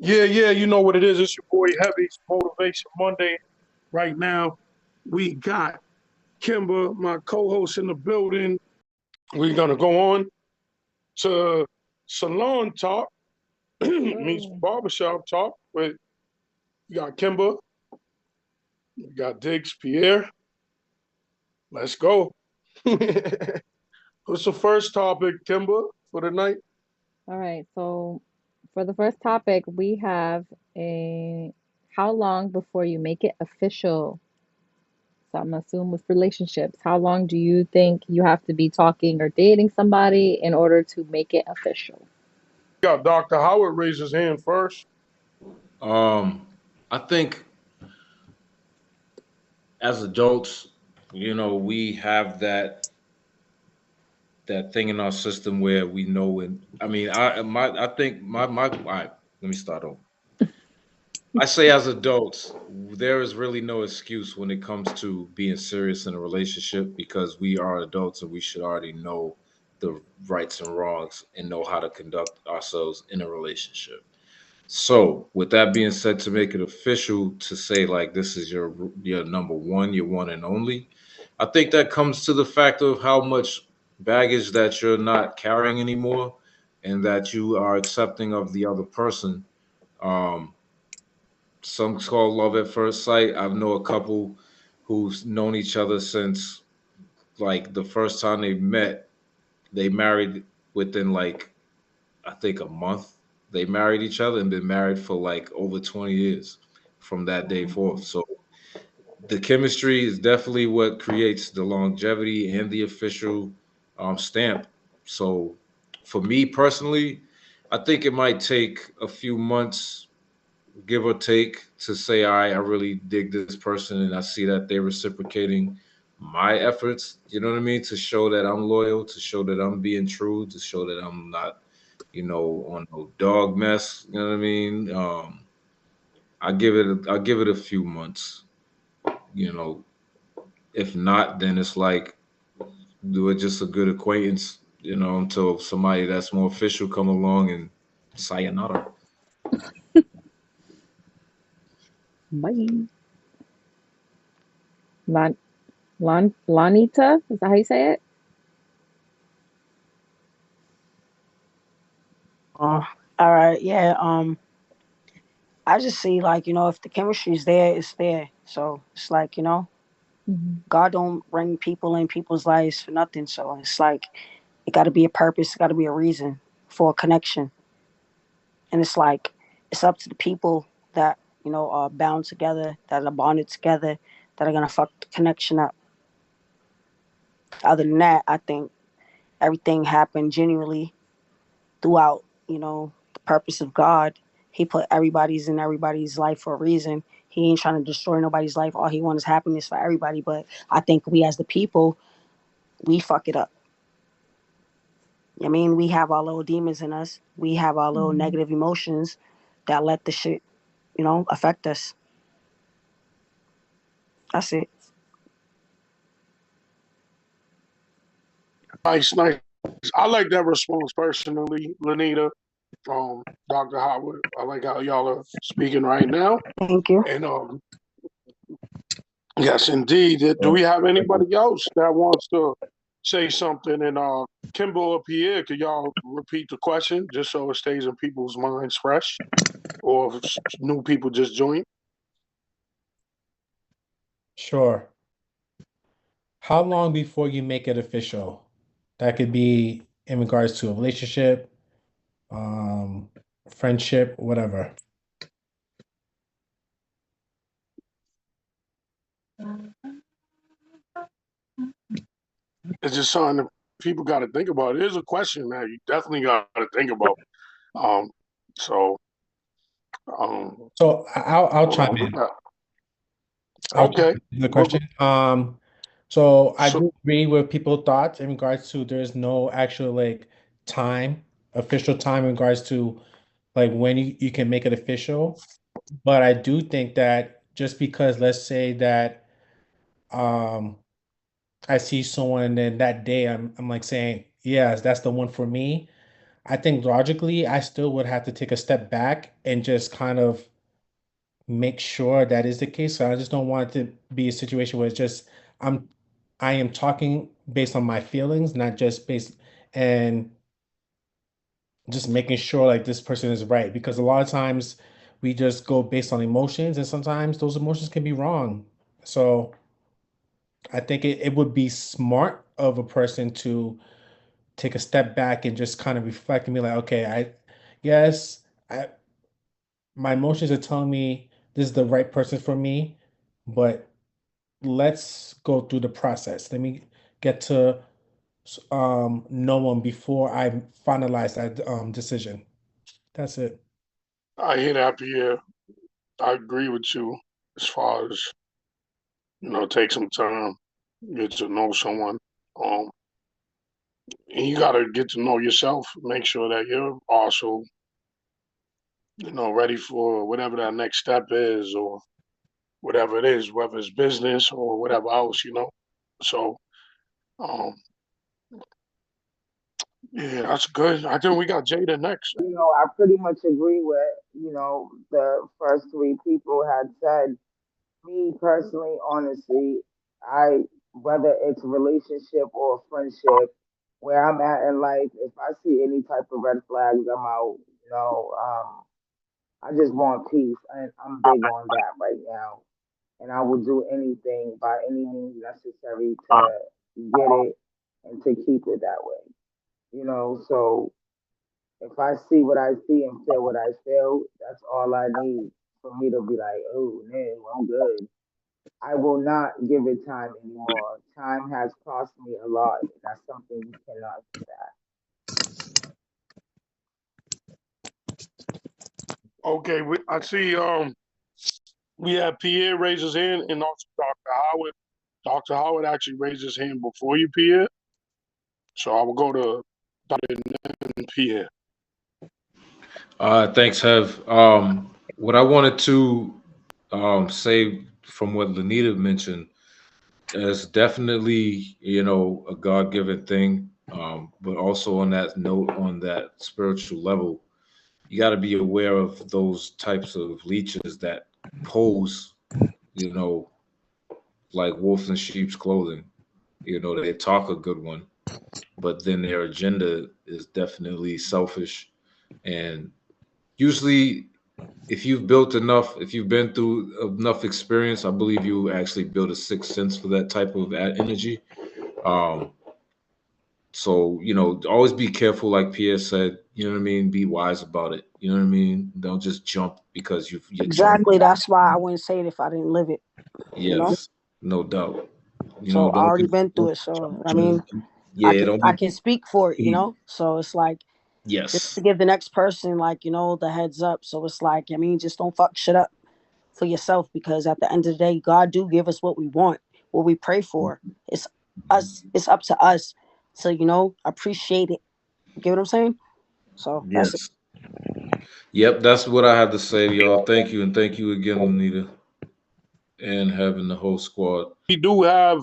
Yeah, you know what it is. It's your boy Heavy. It's Motivation Monday. Right now, we got Kimber, my co-host, in the building. We're gonna go on to salon talk, means Hello. barbershop talk. With we got Kimber, we got Diggs Pierre. Let's go. What's the first topic, Kimber, for the night? All right. So for the first topic, we have a how long before you make it official? So I'm assuming with relationships, how long do you think you have to be talking or dating somebody in order to make it official? We got Dr. Howard raise his hand first. Um, I think as adults, we have that thing in our system where we know. And I mean, I think my. All right, let me start over. I say as adults, there is really no excuse when it comes to being serious in a relationship because we are adults and we should already know the rights and wrongs and know how to conduct ourselves in a relationship. So, with that being said, to make it official, to say like this is your number one, your one and only, I think that comes to the fact of how much baggage that you're not carrying anymore, and that you are accepting of the other person. Um, some call love at first sight. I've know a couple who's known each other since like the first time they met. They married within like I think a month. They married each other and been married for like over 20 years from that day forth. Wow. So the chemistry is definitely what creates the longevity and the official stamp. So for me personally, I think it might take a few months, give or take, to say, all right, I really dig this person and I see that they're reciprocating my efforts, you know what I mean? To show that I'm loyal, to show that I'm being true, to show that I'm not, on no dog mess, you know what I mean? I'll give it a few months, you know. If not, then it's like do it just a good acquaintance, until somebody that's more official come along and sayonara. Bye. Lon, Lonita, is that how you say it? Uh, all right, yeah. I just see like if the chemistry is there, it's there. So it's like Hmm. God don't bring people in people's lives for nothing. So it's like it got to be a purpose, it got to be a reason for a connection, and it's like it's up to the people that are bound together, that are bonded together, that are gonna fuck the connection up. Other than that, I think everything happened genuinely throughout, the purpose of God. He put everybody's in everybody's life for a reason. He ain't trying to destroy nobody's life. All he wants is happiness for everybody. But I think we as the people, we fuck it up. I mean, we have our little demons in us. We have our little Hmm. negative emotions that let the shit, affect us. That's it. Nice. I like that response personally, Lanita. Dr. Howard. I like how y'all are speaking right now. Thank you. And yes, indeed. Do we have anybody else that wants to say something? And Kimball or Pierre, could y'all repeat the question just so it stays in people's minds fresh? Or if new people just join? Sure. How long before you make it official? That could be in regards to a relationship, um, friendship, whatever. It's just something that people got to think about. It is a question that you definitely got to think about. Um, so, um, So I'll hold chime on. in. I'll chime Okay. in the Go. question. So I So, do agree with people's thoughts in regards to there's no actual like time, official time in regards to like when you can make it official. But I do think that just because let's say that um I see someone and then that day I'm like saying, yes, that's the one for me. I think logically, I still would have to take a step back and just kind of make sure that is the case. So I just don't want it to be a situation where it's just I'm I am talking based on my feelings, not just based and just making sure like this person is right. Because a lot of times we just go based on emotions, and sometimes those emotions can be wrong. So I think it would be smart of a person to take a step back and just kind of reflect and be like, okay, yes, I my emotions are telling me this is the right person for me, but let's go through the process. Let me get to know them before I finalize that decision. That's it. I hear that, Pierre. I agree with you as far as, take some time, get to know someone. Um, and you got to get to know yourself, make sure that you're also, ready for whatever that next step is or whatever it is, whether it's business or whatever else. So, um, yeah, that's good. I think we got Jada next. I pretty much agree with, the first three people had said. Me personally, honestly, I whether it's a relationship or a friendship, where I'm at in life, if I see any type of red flags, I'm out. I just want peace, and I'm big on that right now. And I will do anything by any means necessary to get it and to keep it that way. So if I see what I see and feel what I feel, that's all I need for me to be like, oh no, I'm good. I will not give it time anymore. Time has cost me a lot, and that's something you cannot get back. Okay, I see. We have Pierre raise his hand, and also Dr. Howard. Dr. Howard actually raised his hand before you, Pierre. So I will go to Dr. and Pierre. Thanks, Hev. What I wanted to say from what Lanita mentioned is definitely, a God given thing. But also on that note, on that spiritual level, you got to be aware of those types of leeches that pose, you know, like wolves in sheep's clothing. They talk a good one, but then their agenda is definitely selfish. And usually, if you've been through enough experience, I believe you actually build a sixth sense for that type of energy. Um, so always be careful, like Pierre said. You know what I mean. Be wise about it. You know what I mean. Don't just jump because you're trying. Exactly. That's why I wouldn't say it if I didn't live it. You know. Yes, no doubt. So I Don't already been through don't it. So I jump. mean, Yeah, don't I be. can speak for it. So it's like just Yes, to give the next person like the heads up. So it's like just don't fuck shit up for yourself, because at the end of the day, God do give us what we want, what we pray for. It's us. It's up to us to appreciate it. You get what I'm saying? So that's it. yes. Yep, that's what I have to say, y'all. Thank you, and thank you again, Anita, and having the whole squad. We do have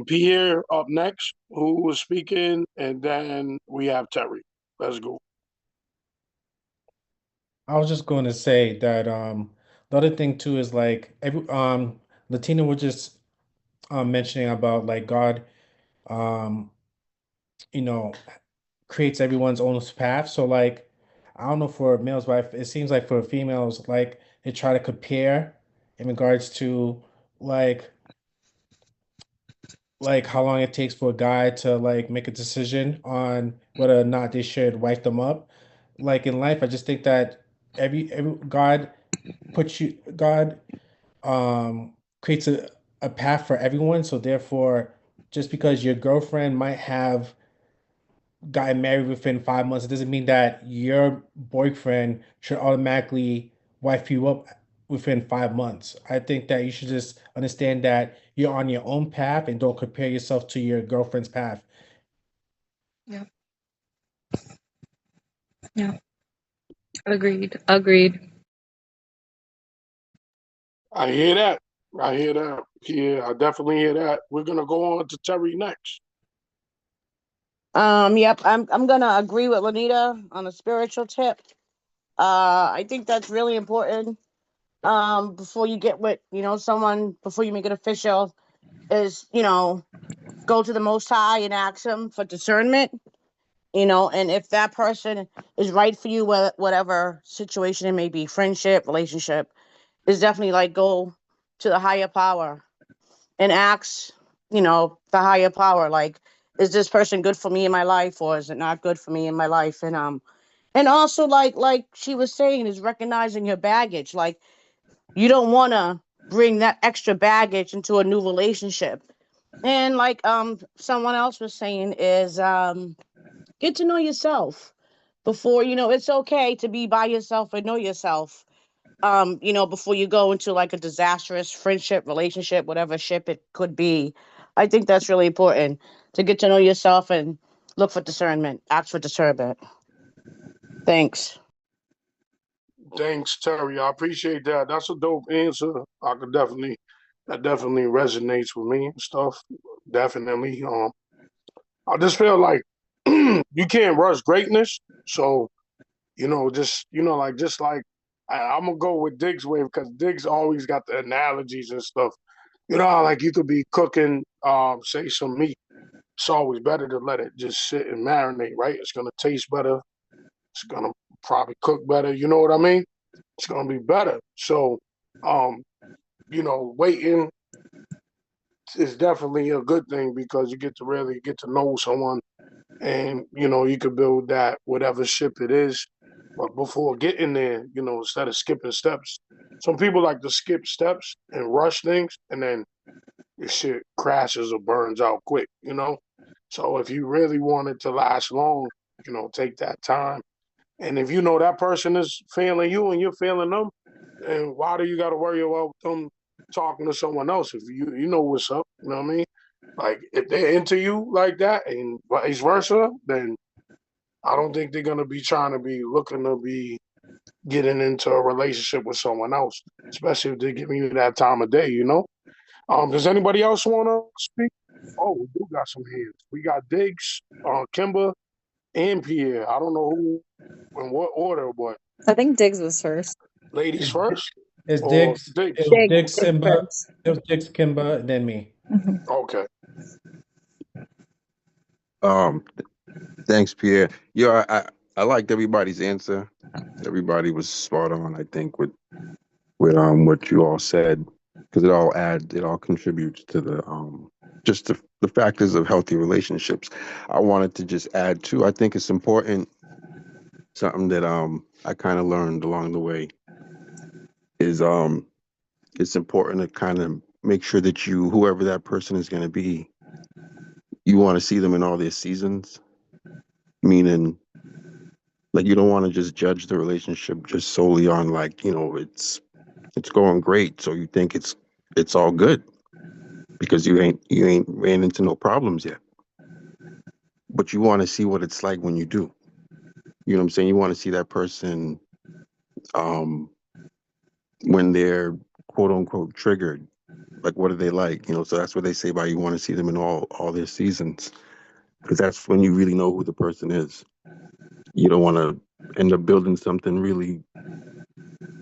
Pierre up next, who was speaking, and then we have Terry. Let's go. I was just going to say that the other thing too is like every Latina was just mentioning about like God um you know creates everyone's own path. So like I don't know for males, but it seems like for females, like they try to compare in regards to like how long it takes for a guy to like make a decision on whether or not they should wife them up. Like in life, I just think that every God creates a path for everyone. So therefore, just because your girlfriend might have gotten married within 5 months, it doesn't mean that your boyfriend should automatically wife you up within 5 months. I think that you should just understand that you're on your own path and don't compare yourself to your girlfriend's path. Yeah. Yeah. Agreed. Agreed. I hear that. I hear that. Yeah, I definitely hear that. We're gonna go on to Terry next. Yep, I'm gonna agree with Lanita on a spiritual tip. I think that's really important. Before you get with, someone, before you make it official, is, go to the Most High and ask Him for discernment, and if that person is right for you, whatever situation it may be, friendship, relationship, is definitely like go to the higher power and ask, the higher power, like, is this person good for me in my life, or is it not good for me in my life? And also, like she was saying, is recognizing your baggage. Like, you don't want to bring that extra baggage into a new relationship. And like someone else was saying, is get to know yourself before, it's okay to be by yourself and know yourself. Before you go into like a disastrous friendship, relationship, whatever ship it could be. I think that's really important, to get to know yourself and look for discernment, ask for discernment. Thanks. Thanks, Terry. I appreciate that. That's a dope answer. That definitely resonates with me and stuff. Definitely. I just feel like you can't rush greatness. So, just like I'm gonna go with Diggs' way because Diggs always got the analogies and stuff. You know how like you could be cooking, say some meat. It's always better to let it just sit and marinate, right? It's gonna taste better. It's gonna probably cook better. You know what I mean? It's gonna be better. So, um, waiting is definitely a good thing because you get to really get to know someone, and you could build that whatever ship it is. But before getting there, instead of skipping steps, some people like to skip steps and rush things, and then your shit crashes or burns out quick. So if you really want it to last long, take that time. And if you know that person is failing you and you're failing them, then why do you got to worry about them talking to someone else if you know what's up? You know what I mean? Like if they're into you like that and vice versa, then I don't think they're gonna be trying to be looking to be getting into a relationship with someone else, especially if they're giving you that time of day. Does anybody else want to speak? Oh, we do got some hands. We got Diggs, Kimba, and Pierre. I don't know who in what order, but I think Diggs was first. ladies It's, first it's or Diggs. It Diggs? was Diggs, Diggs Diggs Simba. first. It was Diggs Kimba, then me. Mhm. Okay. Um, Thanks, Pierre. Yeah, I liked everybody's answer. Everybody was spot on, I think, with what you all said, because it all contributes to the just the factors of healthy relationships. I wanted to just add too. I think it's important. Something that I kind of learned along the way is it's important to kind of make sure that whoever that person is going to be, you want to see them in all their seasons. Meaning, like, you don't want to just judge the relationship just solely on, like, it's going great, so you think it's all good because you ain't ran into no problems yet. But you want to see what it's like when you do. You know what I'm saying? You want to see that person um when they're quote unquote triggered. Like, what are they like? So that's what they say by you want to see them in all their seasons, because that's when you really know who the person is. You don't want to end up building something really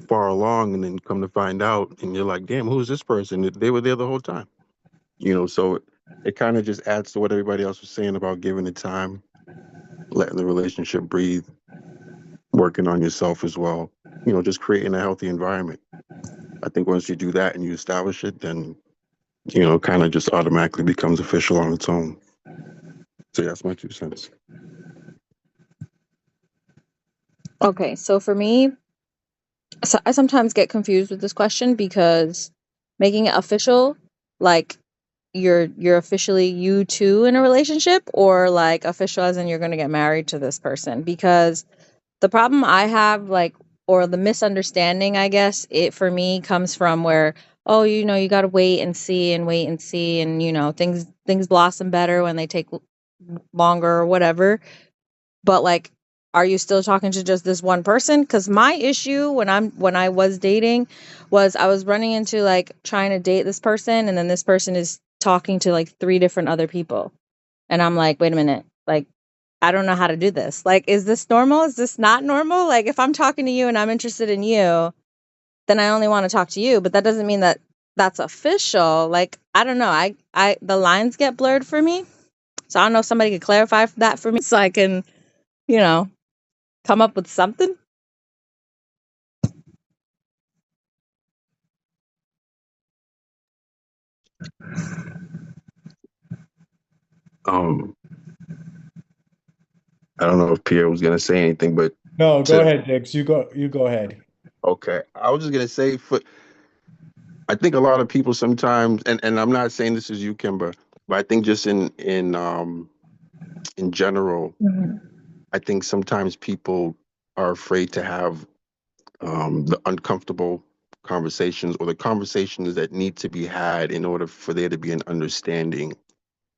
far along and then come to find out and you're like, damn, who's this person? They were there the whole time. So it kind of just adds to what everybody else was saying about giving it time, letting the relationship breathe, working on yourself as well, just creating a healthy environment. I think once you do that and you establish it, then kind of just automatically becomes official on its own. So yeah, that's my 2 cents. Okay, so for me, so I sometimes get confused with this question because making it official, like you're officially you two in a relationship, or like official as in you're going to get married to this person. Because the problem I have, like, or the misunderstanding, I guess, it for me comes from where, oh, you got to wait and see and wait and see, and things blossom better when they take longer or whatever. But like, are you still talking to just this one person? Because my issue when I was dating was I was running into like trying to date this person, and then this person is talking to like three different other people, and I'm like, wait a minute, like I don't know how to do this. Like, is this normal? Is this not normal? Like, if I'm talking to you and I'm interested in you, then I only want to talk to you, but that doesn't mean that that's official. Like, I don't know. The lines get blurred for me. So I don't know if somebody could clarify that for me so I can, you know, come up with something. Um, I don't know if Pierre was gonna say anything, but No, go to ahead, Dix. You go ahead. okay, I was just gonna say I think a lot of people sometimes, and I'm not saying this is you, Kimber, but I think just in general, Mhm. I think sometimes people are afraid to have the uncomfortable conversations or the conversations that need to be had in order for there to be an understanding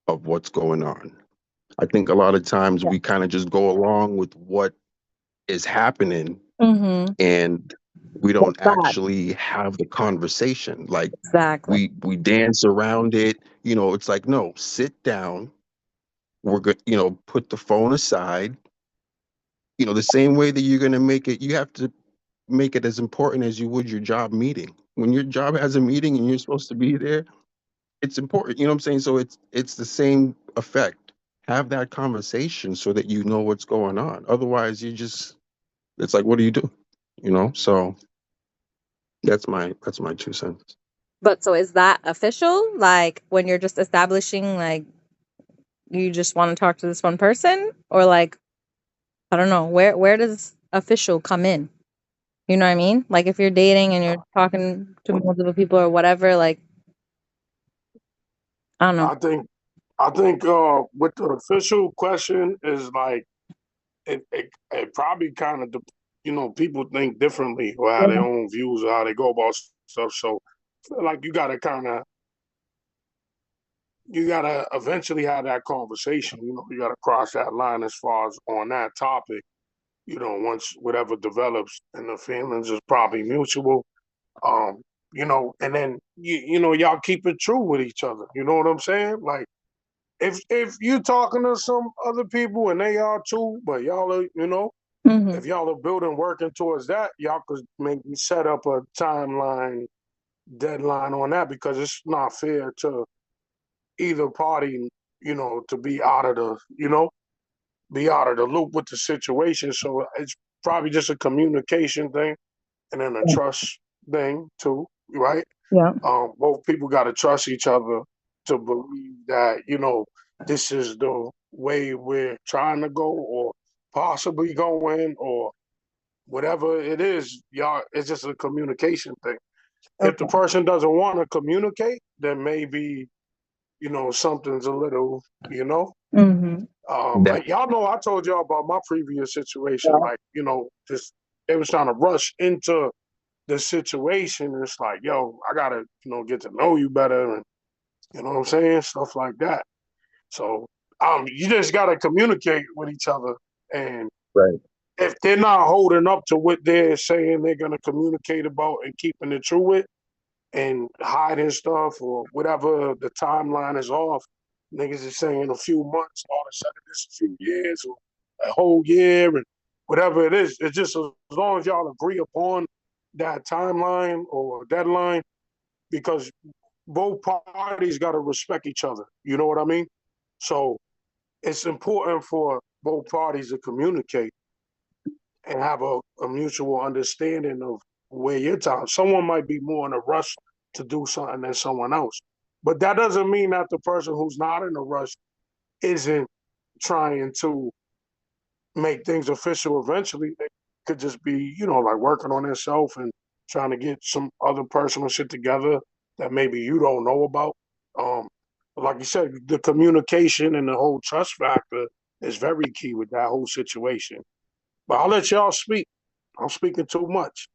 of what's going on. I think a lot of times Yeah. we kind of just go along with what is happening Mm-hmm. and we What's don't that? actually have the conversation. Like Exactly. we dance around it. It's like, no, sit down. We're good. Put the phone aside. The same way that you're going to make it, you have to make it as important as you would your job meeting. When your job has a meeting and you're supposed to be there, it's important. You know what I'm saying? So it's the same effect. Have that conversation so that you know what's going on. Otherwise, it's like, what do you do? So that's my 2 cents. But so is that official? Like when you're just establishing, like, you just want to talk to this one person? Or like, I don't know, where does official come in? You know what I mean? Like if you're dating and you're talking to multiple people or whatever, like, I don't know. I think with the official question is like it probably kind of people think differently or have their Yeah. own views or how they go about stuff. So I feel like you gotta eventually have that conversation. You gotta cross that line as far as on that topic. Once whatever develops and the feelings is probably mutual. Um, and then y'all keep it true with each other. You know what I'm saying? Like if you talking to some other people and they are too, but y'all are, Mm-hmm. if y'all are building working towards that, y'all could maybe set up a timeline deadline on that because it's not fair to either party, to be out of the loop with the situation. So it's probably just a communication thing and then a trust thing too, right? Yeah. Both people got to trust each other to believe that this is the way we're trying to go or possibly going or whatever it is. Y'all, it's just a communication thing. If the Okay. person doesn't want to communicate, then maybe something's a little, Mm-hmm. That y'all know I told y'all about my previous situation. Yeah. Like just they was trying to rush into the situation. It's like, yo, I gotta, get to know you better, and you know what I'm saying, stuff like that. So, you just gotta communicate with each other, and right. if they're not holding up to what they're saying they're gonna communicate about and keeping it true with, and hiding stuff or whatever the timeline is off, niggas is saying a few months, all of a sudden it's a few years or a whole year, and whatever it is, it's just as long as y'all agree upon that timeline or deadline, because both parties got to respect each other. You know what I mean? So it's important for both parties to communicate and have a mutual understanding of where your time. Someone might be more in a rush to do something than someone else, but that doesn't mean that the person who's not in a rush isn't trying to make things official eventually. They could just be, like working on themselves and trying to get some other personal shit together that maybe you don't know about. But like you said, the communication and the whole trust factor is very key with that whole situation. But I'll let y'all speak. I'm speaking too much.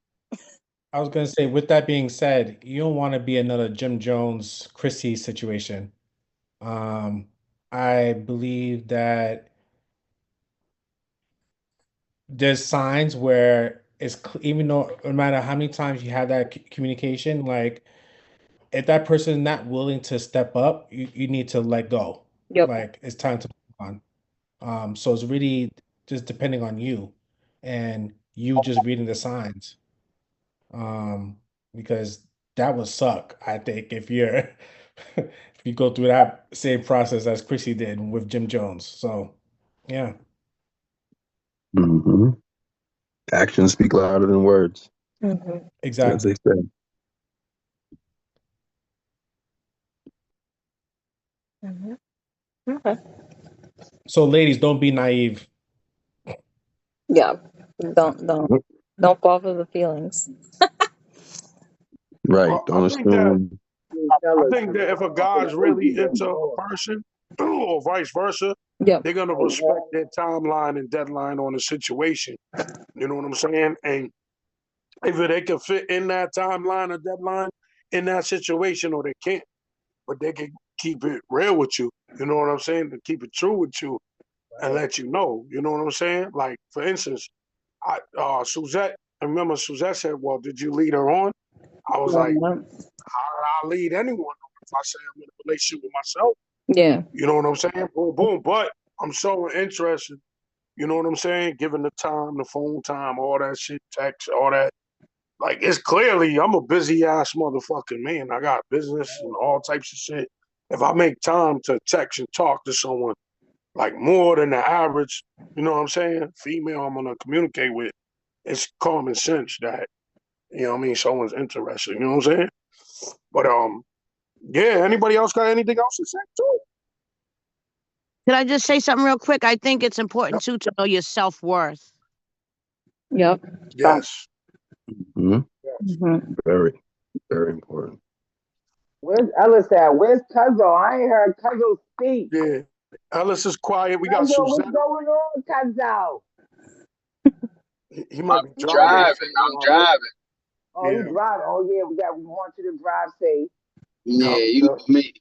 I was gonna say, with that being said, you don't want to be another Jim Jones, Chrissy situation. Um, I believe that there's signs where even though no matter how many times you have that communication, like if that person is not willing to step up, you need to let go. Yep. Like it's time to move on. So it's really just depending on you and you just reading the signs. Because that would suck, I think, if you're if you go through that same process as Chrissy did with Jim Jones. So yeah. Hmm. Actions speak louder than words, Mhm. as they Exactly. say. Mhm. Okay. So ladies, don't be naive. Yeah. Don't fall for the feelings. Right. Well, Don't assume. I Fellas, think that if a guy's really into a person, or vice versa, Yep. they're gonna respect their timeline and deadline on the situation. You know what I'm saying? And if they can fit in that timeline or deadline in that situation, or they can't, but they can keep it real with you. You know what I'm saying? To keep it true with you and let you know. You know what I'm saying? Like for instance, Suzette. I remember Suzette said, "Well, did you lead her on?" I was like, Mhm. "How would I lead anyone on if I say I'm in a relationship with myself?" Yeah. You know what I'm saying? Boom, boom. But I'm so interested. You know what I'm saying? Given the time, the phone time, all that shit, text, all that. Like it's clearly I'm a busy ass motherfucking man. I got business and all types of shit. If I make time to text and talk to someone like more than the average, you know what I'm saying? Female I'm gonna communicate with, it's common sense that, you know what I mean, someone's interested, you know what I'm saying? But yeah, anybody else got anything else to say too? Could I just say something real quick? I think it's important Yep. too to know your self worth. Yep. Fact. Yes. Mhm. Mhm. Very, very important. where's Ellis at? Where's Cuzzo? I ain't heard Cuzzo speak. Yeah. Ellis is quiet. We got Cuzzo, what's Suzette. going on, Cuzzo? He might I'm be driving. driving. So, I'm driving. Oh, he yeah. drive. Oh yeah, we want you to drive safe. Yeah, Yep. you Yep. know me.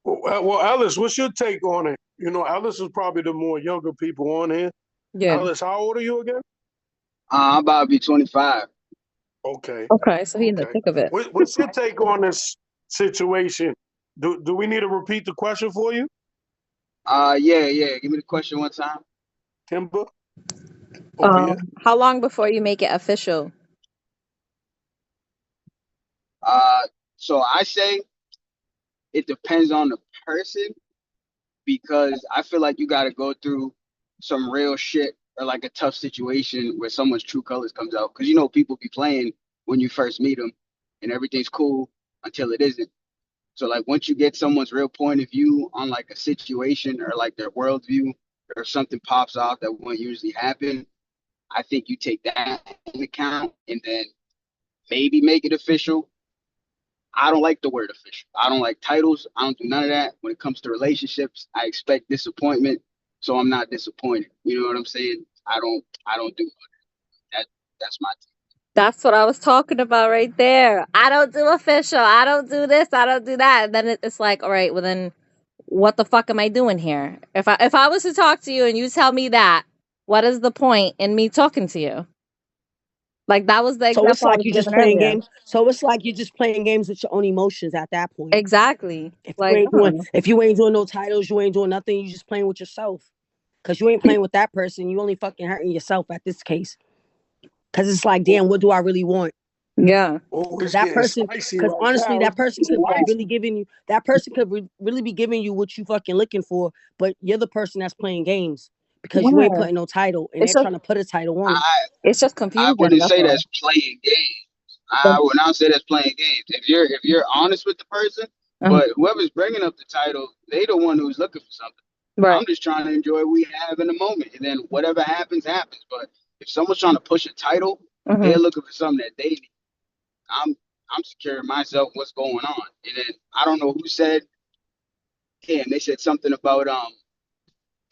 Well, Ellis, what's your take on it? You know, Ellis is probably the more younger people on here. Yeah. Ellis, how old are you again? I'm about to be 25. Okay. Okay. So he in the Okay. thick of it. What's your take on this situation? Do we need to repeat the question for you, Yeah. Give me the question one time. Kimber? Oh, Pierre? How long before you make it official? Uh, so I say it depends on the person because I feel like you got to go through some real shit or like a tough situation where someone's true colors comes out. Because you know people be playing when you first meet them, and everything's cool until it isn't. So like once you get someone's real point of view on like a situation or like their worldview or something pops off that won't usually happen, I think you take that into account and then maybe make it official. I don't like the word official. I don't like titles. I don't do none of that. When it comes to relationships, I expect disappointment, so I'm not disappointed. You know what I'm saying? I don't do that. That's my That's what I was talking about right there. I don't do official. I don't do this. I don't do that. And then it's like, all right, well then, what the fuck am I doing here? If I was to talk to you and you tell me that, what is the point in me talking to you? Like that was the So it's example I like was you're just giving playing earlier. games. So it's like you're just playing games with your own emotions at that point. Exactly. If you Like, ain't doing, if you ain't doing no titles, you ain't doing nothing. You just playing with yourself. Cause you ain't playing with that person. You only fucking hurting yourself at this case. Cause it's like, Oh, damn, what do I really want? yeah, oh, Because it's that getting person, spicy because right honestly, now. that It's person getting could be spicy. really giving you, that person could really be giving you what you fucking looking for, but you're the person that's playing games because you ain't yeah. putting no title and It's they're just trying to put a title on it. it's just I confusion. wouldn't That's say all. that's playing games. I would not say that's playing games. If you're honest with the person, Uh-huh. but whoever's bringing up the title, they the one who's looking for something. Right. I'm just trying to enjoy what we have in the moment, and then whatever happens, happens. But if someone's trying to push a title, Hmm. they're looking for something that they need. I'm I'm securing myself. What's going on? And then I don't know who said. Damn, they said something about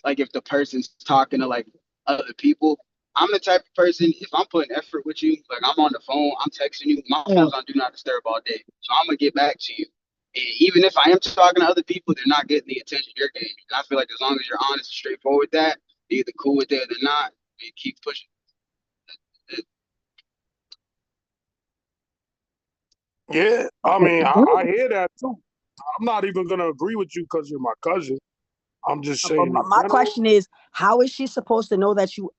like if the person's talking to like other people. I'm the type of person, if I'm putting effort with you, like I'm on the phone, I'm texting you, my Yeah. phone's on do not disturb all day. So I'm gonna get back to you. And even if I am talking to other people, they're not getting the attention you're getting. And I feel like as long as you're honest and straightforward with that, they're either cool with it or they're not, you keep pushing. Yeah. I mean, I hear that too. I'm not even gonna agree with you because you're my cousin. I'm just But saying in my general. question is, how is she supposed to know that you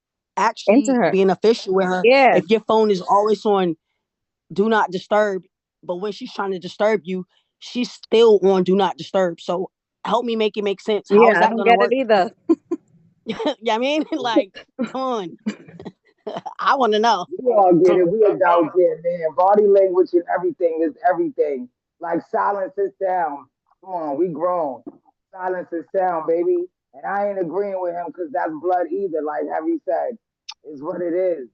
Into actually her. being official with her Yeah. if your phone is always on do not disturb, but when she's trying to disturb you, she's still on do not disturb. So help me make it make sense. How is Yeah, I that don't gonna get it work? either. Yeah, I mean, like, come on. I want to know. We all get So, it. We adults here, man. Body language and everything is everything. Like silence is sound. Come on, we grown. Silence is sound, baby. And I ain't agreeing with him because that's blood either. Like Heavy said, is what it is.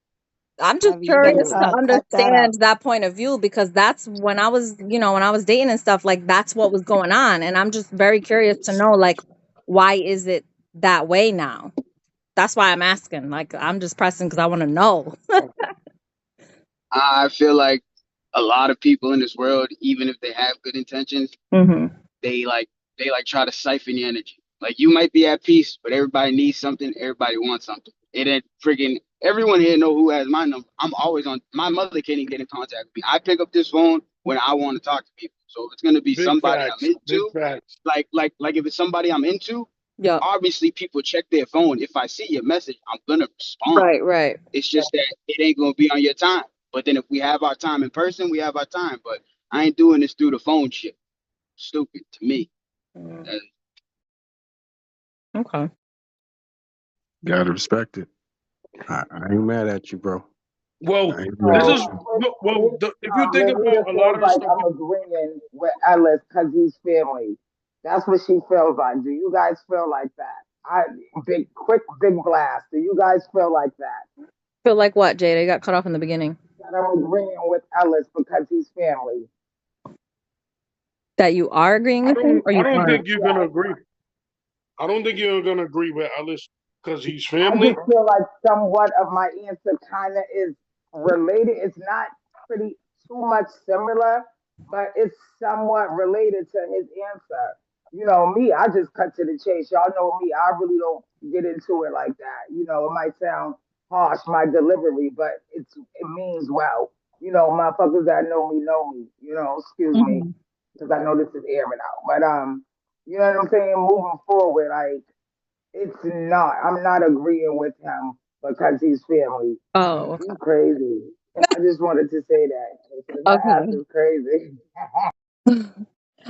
I'm just Heavy, you better curious Period. to cut that out. understand that point of view because that's when I was, when I was dating and stuff, like that's what was going on. And I'm just very curious to know, like, why is it that way now? That's why I'm asking. Like, I'm just pressing because I want to know. I feel like a lot of people in this world, even if they have good intentions, Hmm. they like they like try to siphon your energy. Like you might be at peace, but everybody needs something. Everybody wants something. It ain't freaking everyone here know who has my number. I'm always on. My mother can't even get in contact with me. I pick up this phone when I want to talk to people. So if it's gonna be big somebody I'm facts, big into, facts. like if it's somebody I'm into, Yep. obviously people check their phone. If I see your message, I'm gonna respond. Right, right. It's just that it ain't gonna be on your time. But then if we have our time in person, we have our time. But I ain't doing this through the phone shit. Stupid to me. Mm, Uh, okay. Gotta respect it. I ain't mad at you, bro. Well, I ain't this mad So at is you. if you think about Lanita a lot feels of the like stuff, I'm agreeing with Ellis because he's family. That's what she feels like. Do you guys feel like that? Big blast. Do you guys feel like that? Feel like what, Jada? You got cut off in the beginning. That I'm agreeing with Ellis because he's family. That you are agreeing with him or I you don't aren't? think you're gonna agree. I don't think you're gonna agree with Alice because he's I family. just feel like somewhat of my answer kind of is related. It's not pretty too much similar, but it's somewhat related to his answer. You know, me, I just cut to the chase. Y'all know me, I really don't get into it like that. You know, it might sound harsh, my delivery, but it means well. You know, motherfuckers that know me, you know, excuse me, Hmm. because I know this is airing out. But you know what I'm saying? Moving forward, like it's not. I'm not agreeing with him because he's family. Oh, He's crazy. I just wanted to say that. That ass okay. is crazy.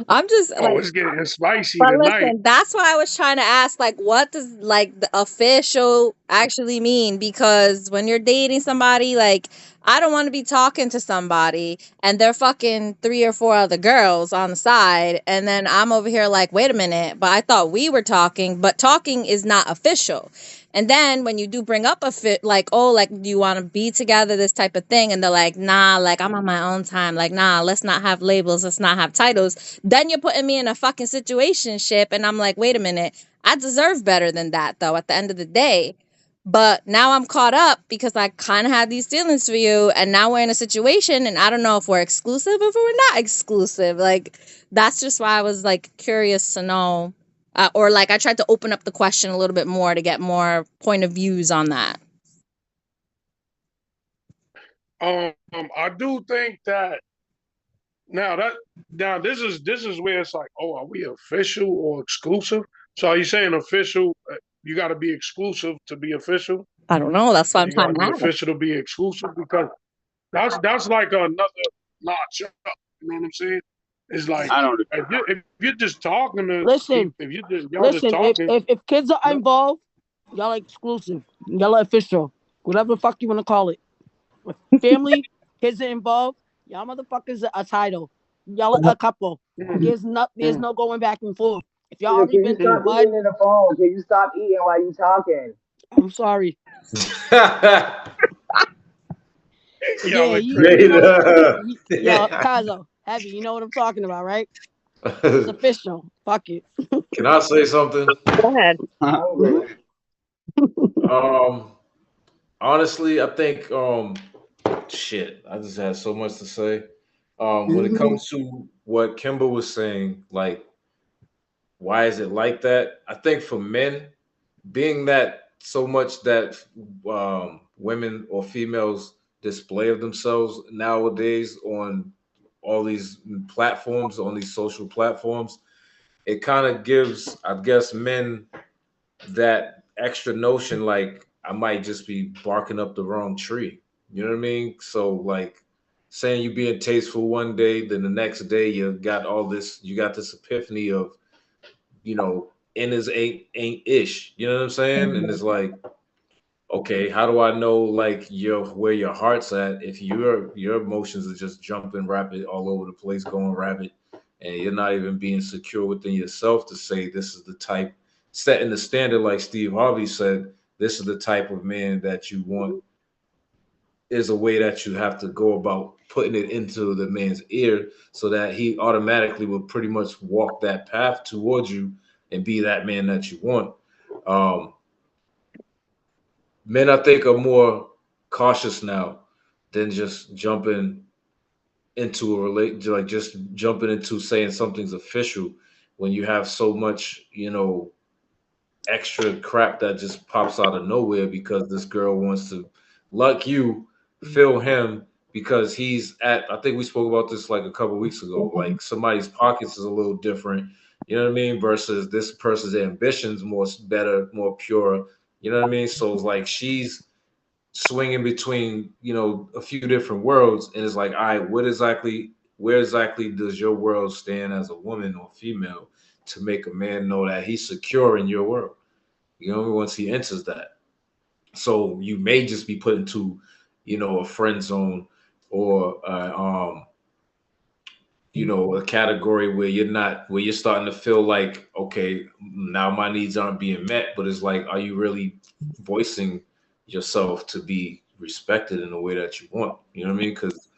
I'm just Oh, like, it's getting spicy but tonight. listen, that's why I was trying to ask, like, what does like the official actually mean? Because when you're dating somebody, like, I don't want to be talking to somebody and they're fucking three or four other girls on the side, and then I'm over here like, wait a minute, but I thought we were talking, but talking is not official. And then when you do bring up a fit, like, oh, like, do you want to be together, this type of thing, and they're like, nah, like, I'm on my own time, like, nah, let's not have labels, let's not have titles. Then you're putting me in a fucking situationship, and I'm like, wait a minute, I deserve better than that, though, at the end of the day. But now I'm caught up because I kind of had these feelings for you, and now we're in a situation, and I don't know if we're exclusive or if we're not exclusive. Like, that's just why I was like curious to know, or like I tried to open up the question a little bit more to get more point of views on that. I do think that now that now this is where it's like, oh, are we official or exclusive? So are you saying official? You got to be exclusive to be official, I don't know. That's why or I'm you got trying to to be ask. official to be exclusive? Because that's like another notch up. You know what I'm saying? It's like I don't agree. if you're just talking to people, Listen, if you just y'all just listen. talking, If kids are no, involved, y'all are exclusive. Y'all are official. Whatever the fuck you want to call it. If family, kids are involved, y'all motherfuckers are a title. Y'all are a couple. mm, There's mm, no going back and forth. If y'all Nigga, already can you been through stop mm. mud, eating in the phone? Can you stop eating while you talking? I'm sorry. Y'all Yeah, are you know crazy. what? Jada. Yo, Kazo, Heavy, you know what I'm talking about, right? It's official. Fuck it. Can I say something? Go ahead. Hungry. Mhm. Um, Honestly, I think shit. I just had so much to say. When it Mhm. comes to what Kimber was saying, like, why is it like that? I think for men, being that so much that women or females display of themselves nowadays on all these platforms, on these social platforms, it kind of gives, I guess, men that extra notion like I might just be barking up the wrong tree. You know what I mean? So like saying you being tasteful one day, then the next day you got this epiphany of, N's ain't ish. You know what I'm saying? And it's like, okay, how do I know like where your heart's at if your emotions are just jumping rapid all over the place, going rapid, and you're not even being secure within yourself to say this is the type, setting the standard like Steve Harvey said, this is the type of man that you want, is a way that you have to go about putting it into the man's ear so that he automatically will pretty much walk that path towards you and be that man that you want. Um, Men, I think, are more cautious now than just jumping into a like just jumping into saying something's official when you have so much, extra crap that just pops out of nowhere because this girl wants to, like you, feel him because he's at. I think we spoke about this like a couple weeks ago. Like somebody's pockets is a little different. You know what I mean? Versus this person's ambitions more better, more pure. You know what I mean? So it's like she's swinging between a few different worlds, and it's like, all right, where exactly does your world stand as a woman or female to make a man know that he's secure in your world, once he enters that. So you may just be put into a friend zone, or a category where you're starting to feel like, okay, now my needs aren't being met, but it's like, are you really voicing yourself to be respected in the way that you want? You know what I mean? Because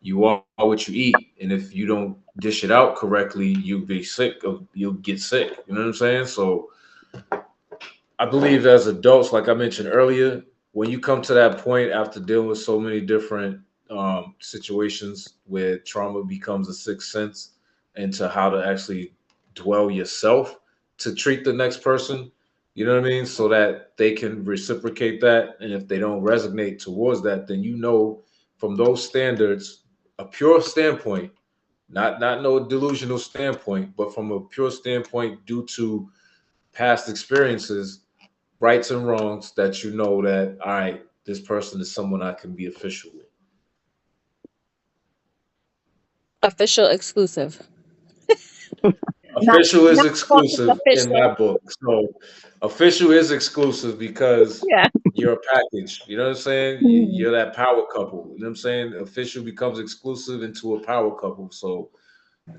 you are what you eat, and if you don't dish it out correctly, you'll get sick. You know what I'm saying? So I believe as adults, like I mentioned earlier, when you come to that point after dealing with so many different situations where trauma becomes a sixth sense into how to actually dwell yourself to treat the next person, you know what I mean? So that they can reciprocate that. And if they don't resonate towards that, then from those standards, a pure standpoint, not no delusional standpoint, but from a pure standpoint due to past experiences, rights and wrongs, that that, all right, this person is someone I can be official with. Official exclusive. Not Official is not fucking exclusive in official. my book. So official is exclusive because Yeah. you're a package. You know what I'm saying? Mhm. You're that power couple. You know what I'm saying? Official becomes exclusive into a power couple. So,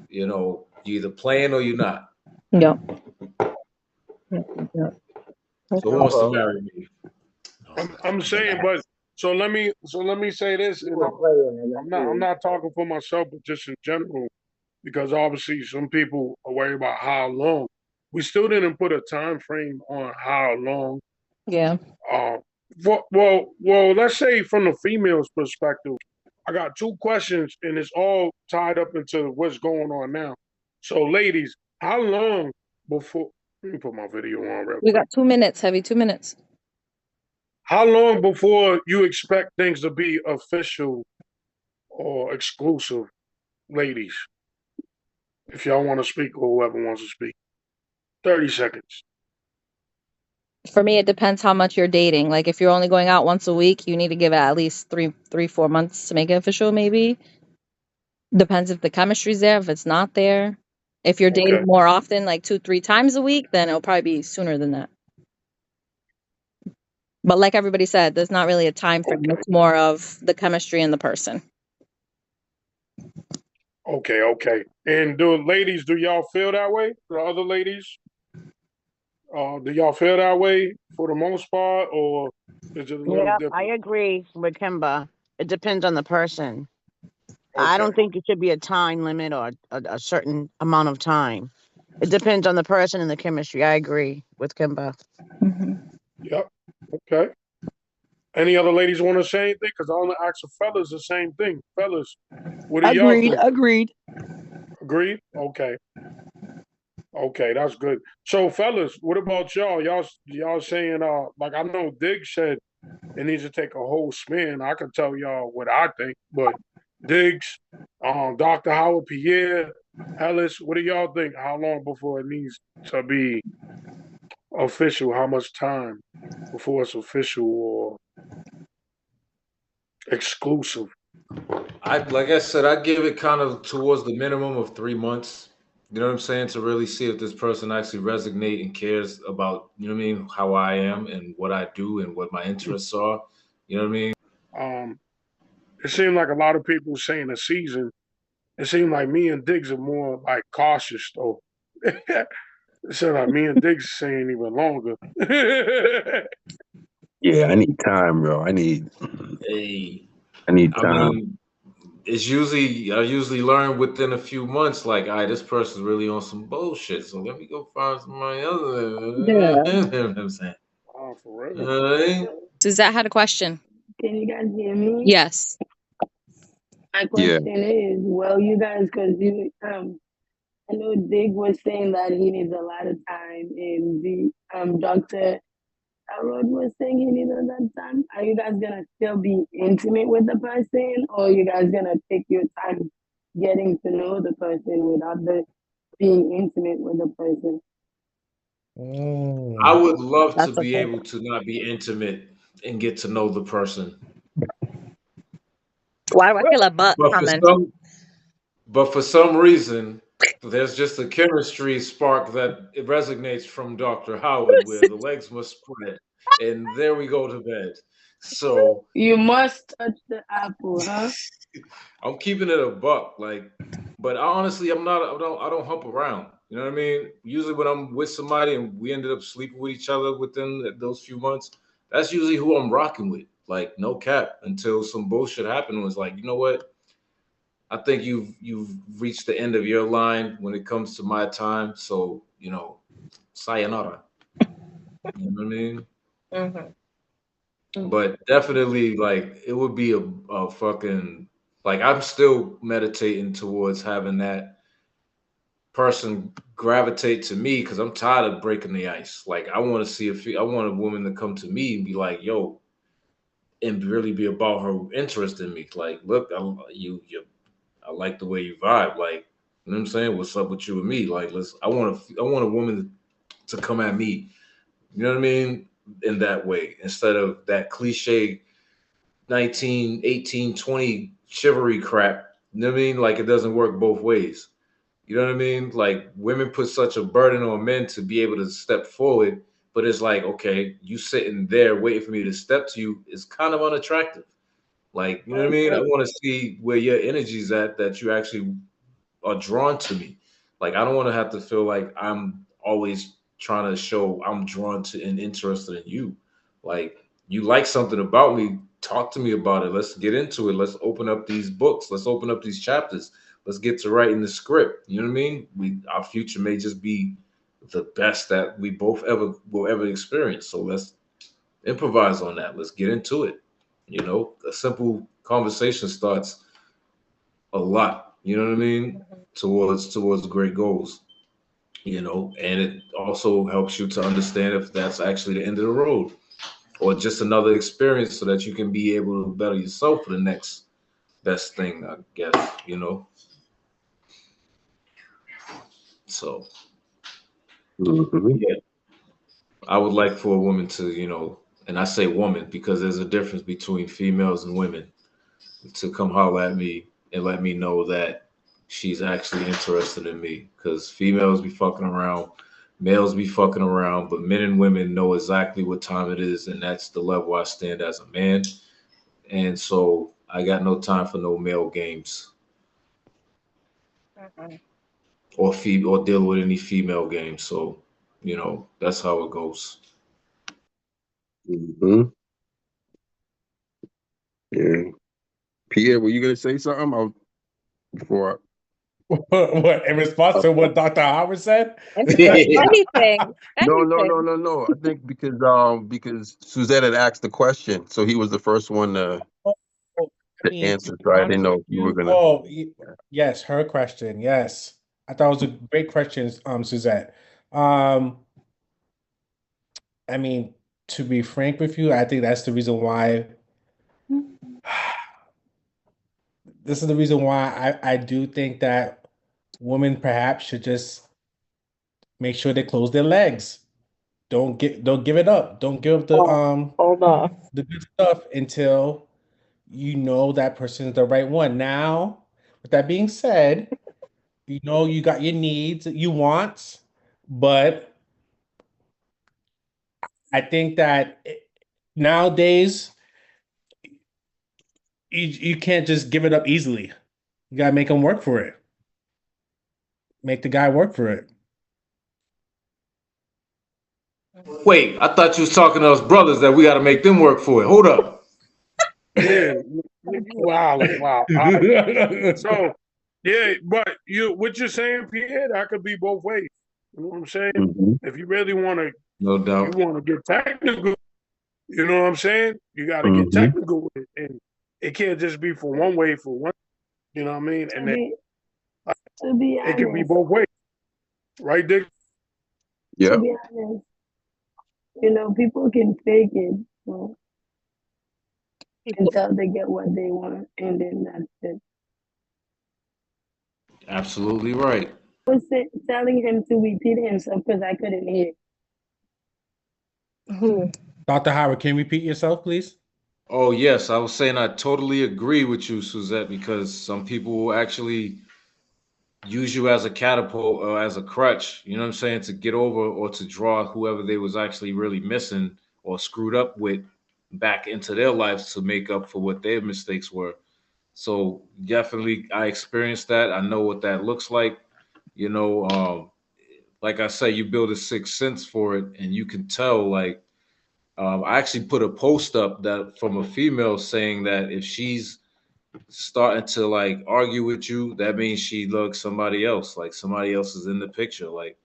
you're either playing or you're not. Yeah. Yeah. Yeah. So who Okay. wants to Well, marry me? I'm saying, but so let me say this, you and a player, nigga. I'm not talking for myself, but just in general, because obviously some people are worried about how long. We still didn't put a time frame on how long. Yeah. Uh, well, let's say from the female's perspective, I got two questions, and it's all tied up into what's going on now. So, ladies, how long before? Let me put my video on real We quick. got 2 minutes, Heavy. 2 minutes. How long before you expect things to be official or exclusive, ladies? If y'all want to speak or whoever wants to speak, 30 seconds. For me, it depends how much you're dating. Like if you're only going out once a week, you need to give it at least 4 months to make it official, maybe. Depends if the chemistry's there, if it's not there. If you're dating Okay, more often, like 2, 3 times a week, then it'll probably be sooner than that. But like everybody said, there's not really a time frame. okay, It's more of the chemistry and the person. okay. And do y'all feel that way? The other ladies, do y'all feel that way for the most part, or is it a little Yep, I different? agree with Kimba. It depends on the person. I Okay, don't think it should be a time limit or a certain amount of time. It depends on the person and the chemistry. I agree with Kimba. Hmm. yep, okay. Any other ladies want to say anything? Because I want to ask the fellas the same thing. Fellas, what do y'all Agreed. think? Agreed. Agreed? Okay, okay, that's good. So, fellas, what about y'all? Y'all saying like I know Diggs said it needs to take a whole spin. I can tell y'all what I think, but Diggs, Dr. Howard Pierre, Alice, what do y'all think? How long before it needs to be official? How much time before it's official or exclusive? Like I said, I give it kind of towards the minimum of 3 months. You know what I'm saying? To really see if this person actually resonate and cares about, you know what I mean, how I am and what I do and what my interests are. You know what I mean? Um, it seemed like a lot of people saying a season. It seemed like me and Diggs are more like cautious though. It seemed like me and Diggs are saying even longer. Yeah, I need time, bro. I need Hey, I time. mean, I usually learn within a few months, like, all right, this person's really on some bullshit. So let me go find somebody else. Yeah. You know what I'm saying? Oh, for real? You know what I mean? Suzette had a question. Can you guys hear me? Yes. My Yeah. question is, well, you guys, because I know Dig was saying that he needs a lot of time, and the Dr. Harold was saying he needs a lot of time. Are you guys gonna still be intimate with the person, or you guys gonna take your time getting to know the person without the being intimate with the person? I Mm. would love to That's a be good able to not be intimate and get to know the person. Why do I feel a butt But for coming? some but for some reason, there's just a chemistry spark that it resonates from Dr. Howard where the legs must spread. And there we go to bed. So You must touch the apple, huh? I'm keeping it a buck, like, but honestly, I don't hump around. You know what I mean? Usually, when I'm with somebody and we ended up sleeping with each other within those few months, that's usually who I'm rocking with. Like, no cap. Until some bullshit happened, was like, you know what? I think you've reached the end of your line when it comes to my time. So sayonara. You know what I mean? Mhm. But definitely, like, it would be a fucking like I'm still meditating towards having that person gravitate to me because I'm tired of breaking the ice. Like I want to see I want a woman to come to me and be like, "Yo," and really be about her interest in me. Like, look, I like the way you vibe. Like, you know what I'm saying? What's up with you and me? Like, I want a woman to come at me. You know what I mean? In that way, instead of that cliche 19, 18, 20 chivalry crap. You know what I mean? Like it doesn't work both ways. You know what I mean? Like women put such a burden on men to be able to step forward, but it's like, okay, you sitting there waiting for me to step to you is kind of unattractive. Like, you know what I mean? I want to see where your energy's at that you actually are drawn to me. Like I don't want to have to feel like I'm always trying to show I'm drawn to and interested in you. Like you like something about me, talk to me about it. Let's get into it. Let's open up these books. Let's open up these chapters. Let's get to writing the script. You know what I mean? Our future may just be the best that we both ever will ever experience. So let's improvise on that. Let's get into it. A simple conversation starts a lot. You know what I mean? Towards great goals. And it also helps you to understand if that's actually the end of the road or just another experience so that you can be able to better yourself for the next best thing, I guess. So Hmm. yeah, I would like for a woman to, and I say woman because there's a difference between females and women, to come holler at me and let me know that she's actually interested in me. Because females be fucking around, males be fucking around, but men and women know exactly what time it is, and that's the level I stand as a man. And so I got no time for no male games Mhm. or deal with any female games. So, that's how it goes. Hmm. Yeah. Pierre, were you gonna say something? Before. What in response to what Dr. Howard said? Anything. No, no, no, Anything. no, no. I think because Suzette had asked the question, so he was the first one to, Oh, I to mean, to answer. be So I didn't honest know with if you were you, gonna. yes, her question. Yes, I thought it was a great question, Suzette. Um, I mean, to be frank with you, I think that's the reason why. This is the reason why I do think that women perhaps should just make sure they close their legs. Don't give it up. Don't give up Hold on. the good stuff until you know that person is the right one. Now, with that being said, you know you got your needs, you wants, but I think that nowadays you can't just give it up easily. You gotta make them work for it. Make the guy work for it. Wait, I thought you was talking to us brothers that we got to make them work for it. Hold up. Yeah, wow, wow. All right. So, yeah, but what you're saying, Pierre, that could be both ways. You know what I'm saying? Hmm. If you really want to, No if you doubt. want to get technical, you know what I'm saying? You got to get Hmm. technical with it, and it can't just be for one way for one. You know what I mean? To And then be to be it can be honest, both ways, right, Dick? to Yep. be honest, people can fake it, until they get what they want, and then that's it. Absolutely right. I was telling him to repeat himself because I couldn't hear. Who? Dr. Howard, can you repeat yourself, please? Oh yes, I was saying I totally agree with you, Suzette, because some people will actually use you as a catapult or as a crutch, you know what I'm saying, to get over or to draw whoever they was actually really missing or screwed up with back into their lives to make up for what their mistakes were. So definitely I experienced that. I know what that looks like. You know, like I say, you build a sixth sense for it and you can tell like I actually put a post up that from a female saying that if she's starting to like argue with you, that means she loves somebody else. Like somebody else is in the picture. Like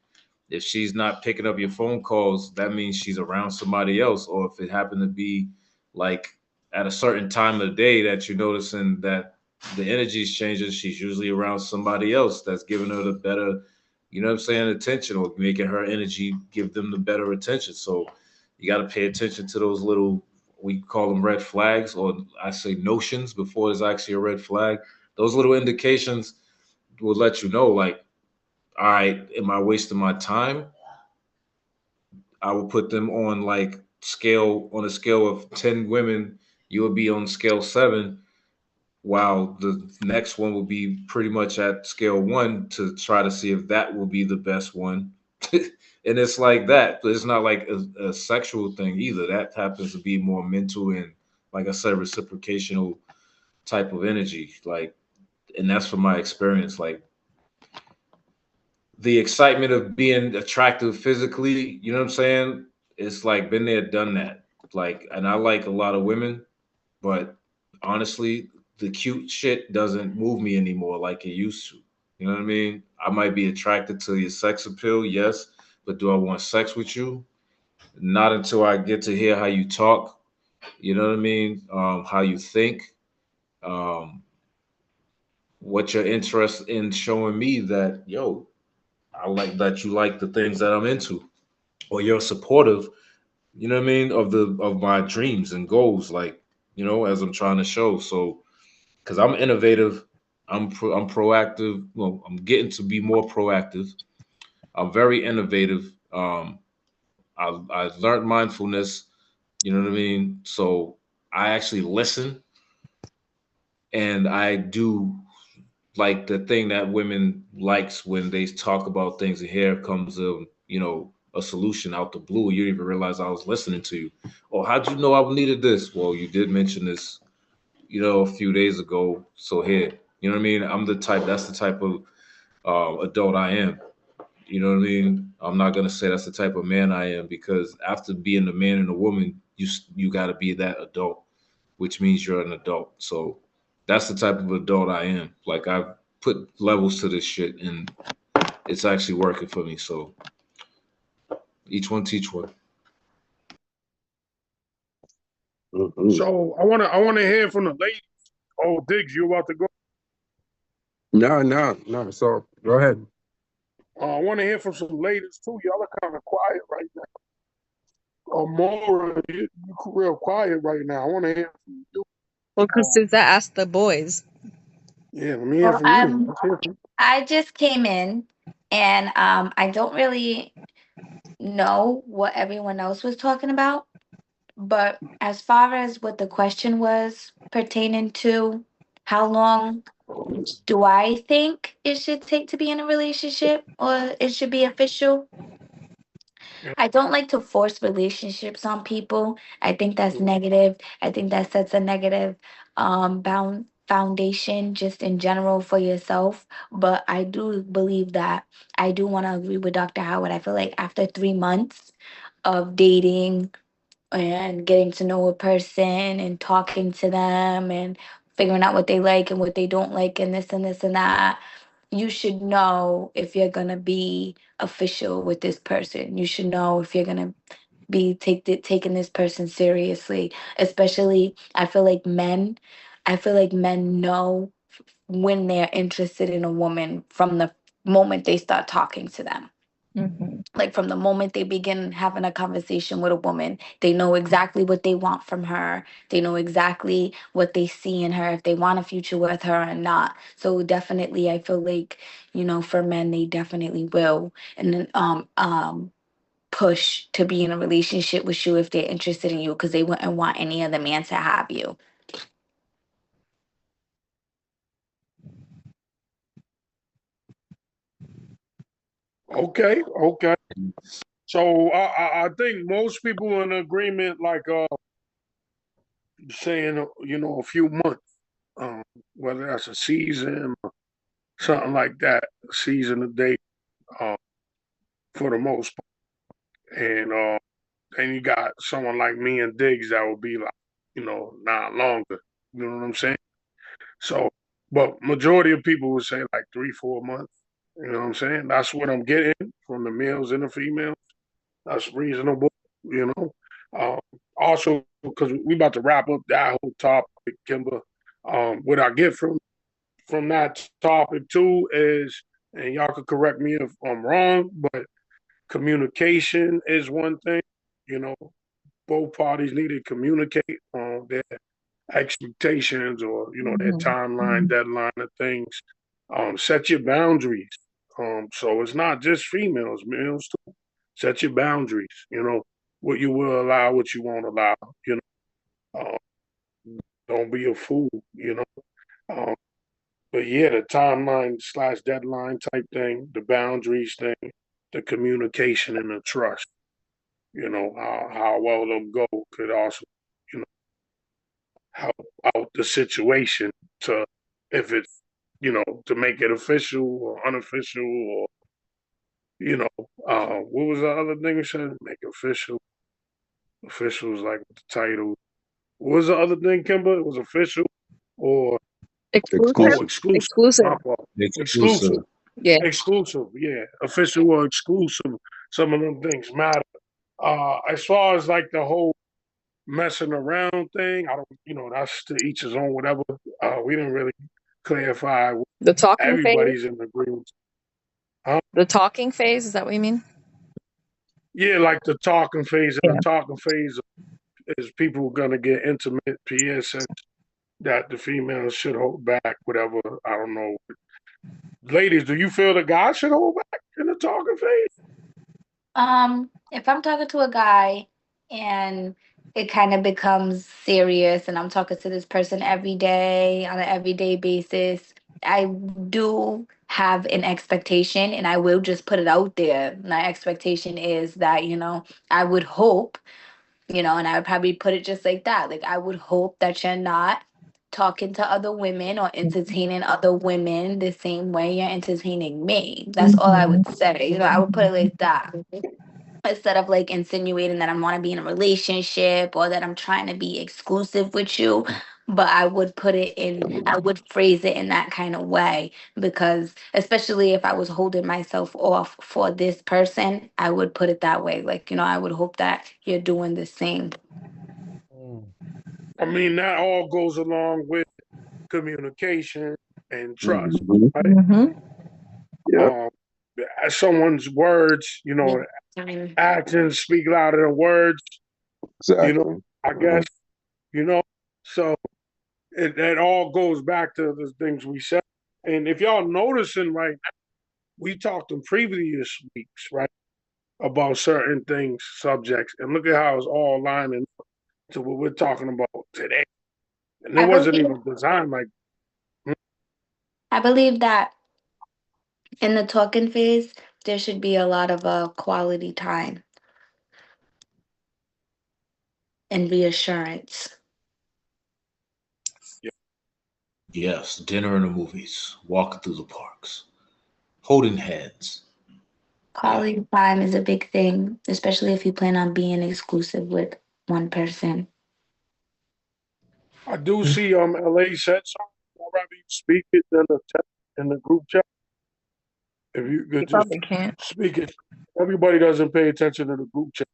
if she's not picking up your phone calls, that means she's around somebody else. Or if it happened to be like at a certain time of the day that you're noticing that the energy is changing, she's usually around somebody else that's giving her the better, you know what I'm saying, attention or making her energy give them the better attention. So you got to pay attention to those little, we call them red flags, or I say notions before there's actually a red flag. Those little indications will let you know, like, all right, am I wasting my time? I will put them on like scale on a scale of 10 women, you will be on scale 7, while the next one will be pretty much at scale 1 to try to see if that will be the best one. And it's like that. But it's not like a sexual thing either. That happens to be more mental and, like I said, reciprocational type of energy. Like, and that's from my experience. Like, the excitement of being attractive physically, you know what I'm saying? It's like been there, done that. Like, and I like a lot of women, but honestly, the cute shit doesn't move me anymore like it used to. You know what I mean? I might be attracted to your sex appeal, yes, but do I want sex with you? Not until I get to hear how you talk. You know what I mean? How you think, um, what your interest in showing me that, yo, I like that you like the things that I'm into, or you're supportive, you know what I mean, of the of my dreams and goals, like, you know, as I'm trying to show. So because I'm innovative, I'm proactive. Well, I'm getting to be more proactive. I'm very innovative. I learned mindfulness. You know what I mean. So I actually listen, and I do like the thing that women likes when they talk about things, and here comes a solution out the blue. You didn't even realize I was listening to you. Oh, how'd you know I needed this? Well, you did mention this, a few days ago. So here, you know what I mean? That's the type of adult I am. You know what I mean? I'm not gonna say that's the type of man I am, because after being a man and a woman, you got to be that adult, which means you're an adult. So that's the type of adult I am. Like, I've put levels to this shit, and it's actually working for me. So each one teach one. Hmm. So I wanna hear from the ladies. Oh, Diggs, you about to go? No, no, no. So go ahead. I want to hear from some ladies too. Y'all are kind of quiet right now. Mora, you real quiet right now. I want to hear from you. Well, because Um, Suzette asked the boys. yeah, let me hear Well, from you. Let's hear from you. I just came in and I don't really know what everyone else was talking about, but as far as what the question was pertaining to how long do I think it should take to be in a relationship or it should be official? I don't like to force relationships on people. I think that's negative. I think that sets a negative bound foundation just in general for yourself. But I do believe that I do want to agree with Dr. Howard. I feel like after 3 months of dating and getting to know a person and talking to them and figuring out what they like and what they don't like and this and this and that, you should know if you're gonna be official with this person. You should know if you're gonna be taking this person seriously. Especially, I feel like men know when they're interested in a woman from the moment they start talking to them. Mm-hmm. Like from the moment they begin having a conversation with a woman, they know exactly what they want from her. They know exactly what they see in her, if they want a future with her or not. So definitely, I feel like, for men, they definitely will. And then push to be in a relationship with you if they're interested in you because they wouldn't want any other man to have you. Okay, okay. So I think most people are in agreement, like saying a few months, um, whether that's a season or something like that, a season a day, uh, for the most part. And then you got someone like me and Diggs that will be like, not longer. You know what I'm saying? So, but majority of people would say like 3, 4 months. You know what I'm saying? That's what I'm getting from the males and the females. That's reasonable. You know. Um, Also, because we about to wrap up that whole topic, Kimber. What I get from that topic too is, and y'all could correct me if I'm wrong, but communication is one thing. You know, both parties need to communicate on their expectations or their Mm-hmm. timeline, deadline of things. Set your boundaries. So it's not just females, males too. Set your boundaries. What you will allow, what you won't allow. Uh, don't be a fool. Um, but yeah, the timeline slash deadline type thing, the boundaries thing, the communication and the trust. How well they'll go could also, you know, help out the situation to, if it's, to make it official or unofficial or, what was the other thing we said? Make official. Official is like the title. What was the other thing, Kimber? It was official or, Exclusive. oh, Exclusive. exclusive. My Exclusive. fault. Exclusive. Exclusive. Yeah. Exclusive, yeah. Official or exclusive. Some of them things matter. As far as like the whole messing around thing, I don't, that's to each his own, whatever. We didn't really clarify. The talking phase. Everybody's in agreement. Huh? The talking phase. Is that what you mean? Yeah, like the talking phase, and Yeah. the talking phase is people gonna get intimate. Pierre said that the females should hold back, whatever. I don't know. Ladies, do you feel the guy should hold back in the talking phase? If I'm talking to a guy and it kind of becomes serious and I'm talking to this person every day on an everyday basis, I do have an expectation and I will just put it out there. My expectation is that, I would hope, and I would probably put it just like that. Like, I would hope that you're not talking to other women or entertaining other women the same way you're entertaining me. That's all I Mm-hmm. would say. I would put it like that instead of like insinuating that I want to be in a relationship or that I'm trying to be exclusive with you. But I would phrase it in that kind of way because, especially if I was holding myself off for this person, I would put it that way. Like, I would hope that you're doing the same. I mean, that all goes along with communication and trust, Mhm. right? Mm-hmm. Yep. Um, Someone's words, Yeah. Time. actions speak louder than words, you know, Exactly. I guess, you know. So it all goes back to the things we said. And if y'all noticing right now, we talked in previous weeks, right, about certain things, subjects, and look at how it's all lining up to what we're talking about today. And it I wasn't believe even designed like. I believe that in the talking phase, there should be a lot of quality time and reassurance. Yes, dinner and the movies, walking through the parks, holding hands. Yeah. Quality time is a big thing, especially if you plan on being exclusive with one person. I do see LA said something. I'd rather you speak it than the text in the group chat. If you You could just probably can't. speak it. Everybody doesn't pay attention to the group chat.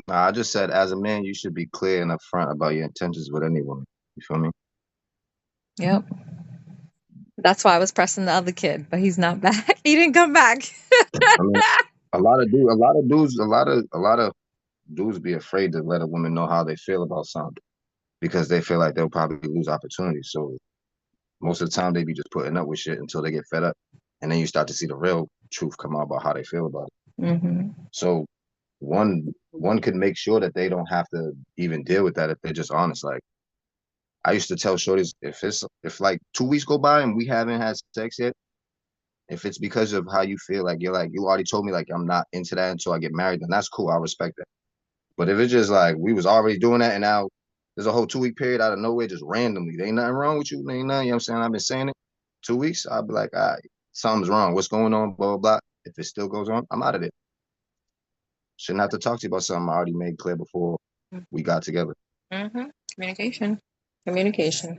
Nah, I just said, as a man, you should be clear and upfront about your intentions with any woman. You feel me? Yep. That's why I was pressing the other kid, but he's not back. He didn't come back. I mean, a lot of dudes be afraid to let a woman know how they feel about something because they feel like they'll probably lose opportunities. So most of the time, they be just putting up with shit until they get fed up, and then you start to see the real truth come out about how they feel about it. Mm-hmm. So one could make sure that they don't have to even deal with that if they're just honest. Like I used to tell shorties, if like 2 weeks go by and we haven't had sex yet, if it's because of how you feel, like you already told me like I'm not into that until I get married, then that's cool. I respect that. But if it's just like we was already doing that and now there's a whole 2 week period out of nowhere, just randomly, there ain't nothing wrong with you, there ain't nothing, you know what I'm saying? I've been saying it 2 weeks, I'll be like, all right, something's wrong. What's going on? Blah, blah, blah. If it still goes on, I'm out of it. Shouldn't have to talk to you about something I already made clear before we got together. Mm-hmm. Communication. Communication.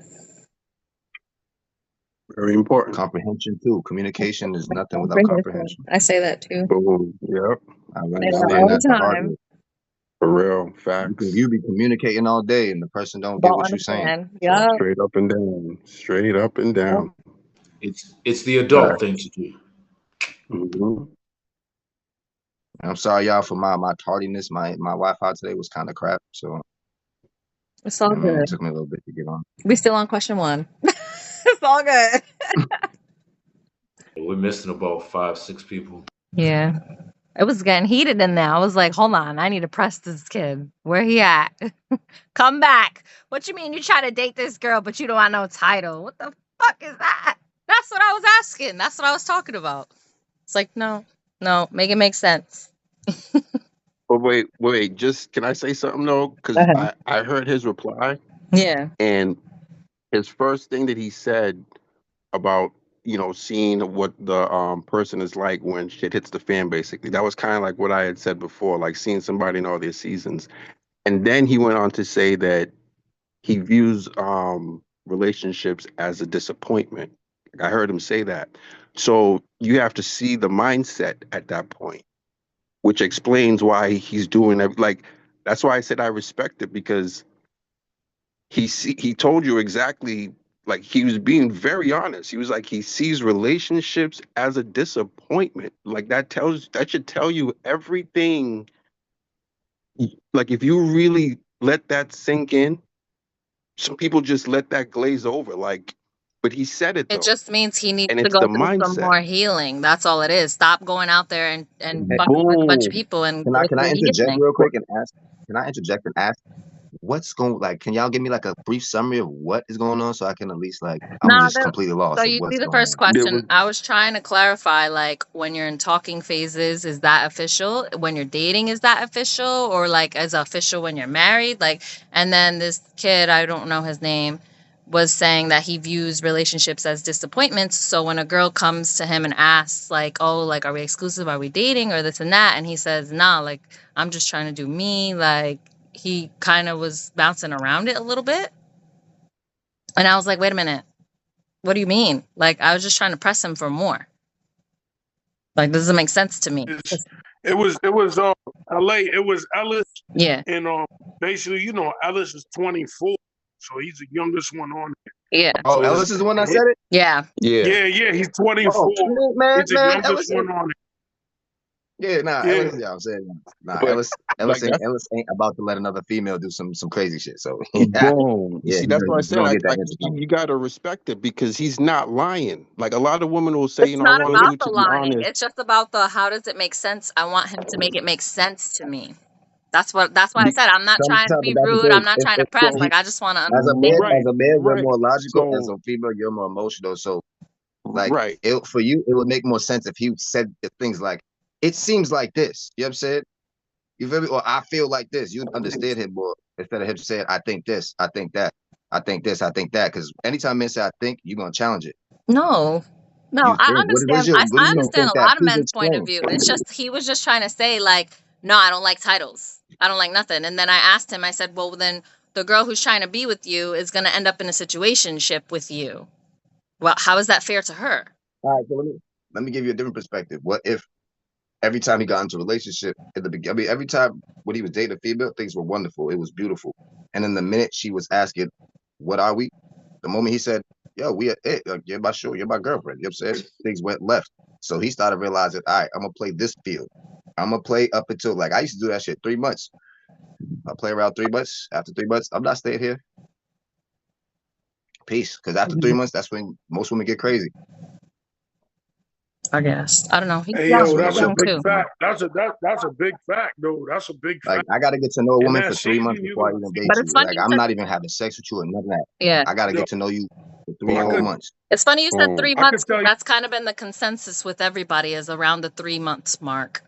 Very important. Comprehension too. Communication is nothing without Comprehension. comprehension. I say that too. Boom. Yep. I Say learned, I that learned all the that the hard time. way. For real. Because Facts. you be communicating all day and the person don't get Don't what you're saying. understand. So Yup. Straight up and down. Straight up and Yep. down. It's the adult Facts. thing to do. Mm-hmm. I'm sorry y'all for my tardiness. My Wi-Fi today was kind of crap. So It's all I mean, good. it took me a little bit to get on. We still on question 1. It's all good. We're missing about 5, 6 people. Yeah. It was getting heated in there. I was like, hold on, I need to press this kid. Where he at? Come back. What you mean you try to date this girl, but you don't want no title? What the fuck is that? That's what I was asking. That's what I was talking about. It's like, no, make it make sense. But wait, just can I say something though? Because Uh-huh. I heard his reply, Yeah. and his first thing that he said about, seeing what the person is like when shit hits the fan, basically. That was kind of like what I had said before, like seeing somebody in all their seasons. And then he went on to say that he views relationships as a disappointment. I heard him say that. So you have to see the mindset at that point, which explains why he's doing it. Like, that's why I said I respect it, because he told you exactly, like, he was being very honest. He was like, he sees relationships as a disappointment. Like, that should tell you everything. Like, if you really let that sink in, some people just let that glaze over. Like, but he said it It though, just means he needs and to it's go the through some mindset. more healing. That's all it is. Stop going out there and Hey, fucking with a bunch of Boom. people and can go I through interject healing. real quick and ask? Can I interject and ask? What's going like? Can y'all give me like a brief summary of what is going on so I can at least like I'm No, just completely so lost of you see what's the going first on. There question. was I was trying to clarify, like, when you're in talking phases, is that official? When you're dating, is that official? Or like is official when you're married? Like, and then this kid, I don't know his name, was saying that he views relationships as disappointments. So when a girl comes to him and asks, like, oh, like, are we exclusive? Are we dating? Or this and that? And he says, nah, like, I'm just trying to do me. Like, he kind of was bouncing around it a little bit. And I was like, wait a minute. What do you mean? Like, I was just trying to press him for more. Like, this doesn't make sense to me. it was LA. It was Ellis, Yeah. and basically, Ellis is 24, so he's the youngest one on there. Yeah. Oh, So Ellis is the one that his, said it? Yeah. yeah. yeah, he's Oh, 24. man, He's the man, youngest Ellis. one on it. Yeah, nah, Yeah, Ellis. Yeah, I'm saying nah, But Ellis. Like that's Ellis ain't about to let another female do some crazy shit. So boom. You yeah, see, that's what I he's said. gonna get that answer You coming. gotta respect it because he's not lying. Like a lot of women will say, It's you know, I not want about you the to be lying. honest. It's just about the how does it make sense? I want him to make it make sense to me. That's why I Be- said I'm not trying to Sometimes, but be that's the rude. I'm thing. not trying to If press. So Like I just want to understand. right, as a male, you're right. more logical. As So a female, you're more emotional. So like right. for you, it would make more sense if he said things like, "It seems like this." You know what I'm saying? You feel me? Or I feel like this. You'd understand him more instead of him saying, "I think this, I think that, I think this, I think that." Because anytime men say "I think," you're gonna challenge it. No, no, You I think understand. what I is you gonna understand think a that? lot of Please men's point of explain. view. It's just he was just trying to say like, no, I don't like titles. I don't like nothing. And then I asked him. I said, well, then the girl who's trying to be with you is going to end up in a situationship with you. Well, how is that fair to her? All right, so let me give you a different perspective. What if every time he got into a relationship at the beginning, I mean, every time when he was dating a female, things were wonderful. It was beautiful. And then the minute she was asking, "What are we?" The moment he said, "Yo, we are it. Like, you're my show. You're my girlfriend." You know what I'm saying? Things went left. So he started realizing, all right, I'm gonna play this field. I'm gonna play up until like I used to do that shit 3 months. I play around 3 months. After 3 months, I'm not staying here. Peace. Because after 3 months, that's when most women get crazy. I guess. I don't know. He's Hey young. That's yo, when He's the that's a young women big get too. crazy. fact. That's a big fact, though. That's a big Like fact. I gotta get to know a In woman that for 3 months season, you before I gonna even see. date But you. it's funny Like you I'm said, not even having sex with you or none of that. yeah. I gotta Yo, get to know you for three I whole could months. It's funny you said boom. 3 months tell because you. that's kind of been the consensus with everybody is around the 3 months mark.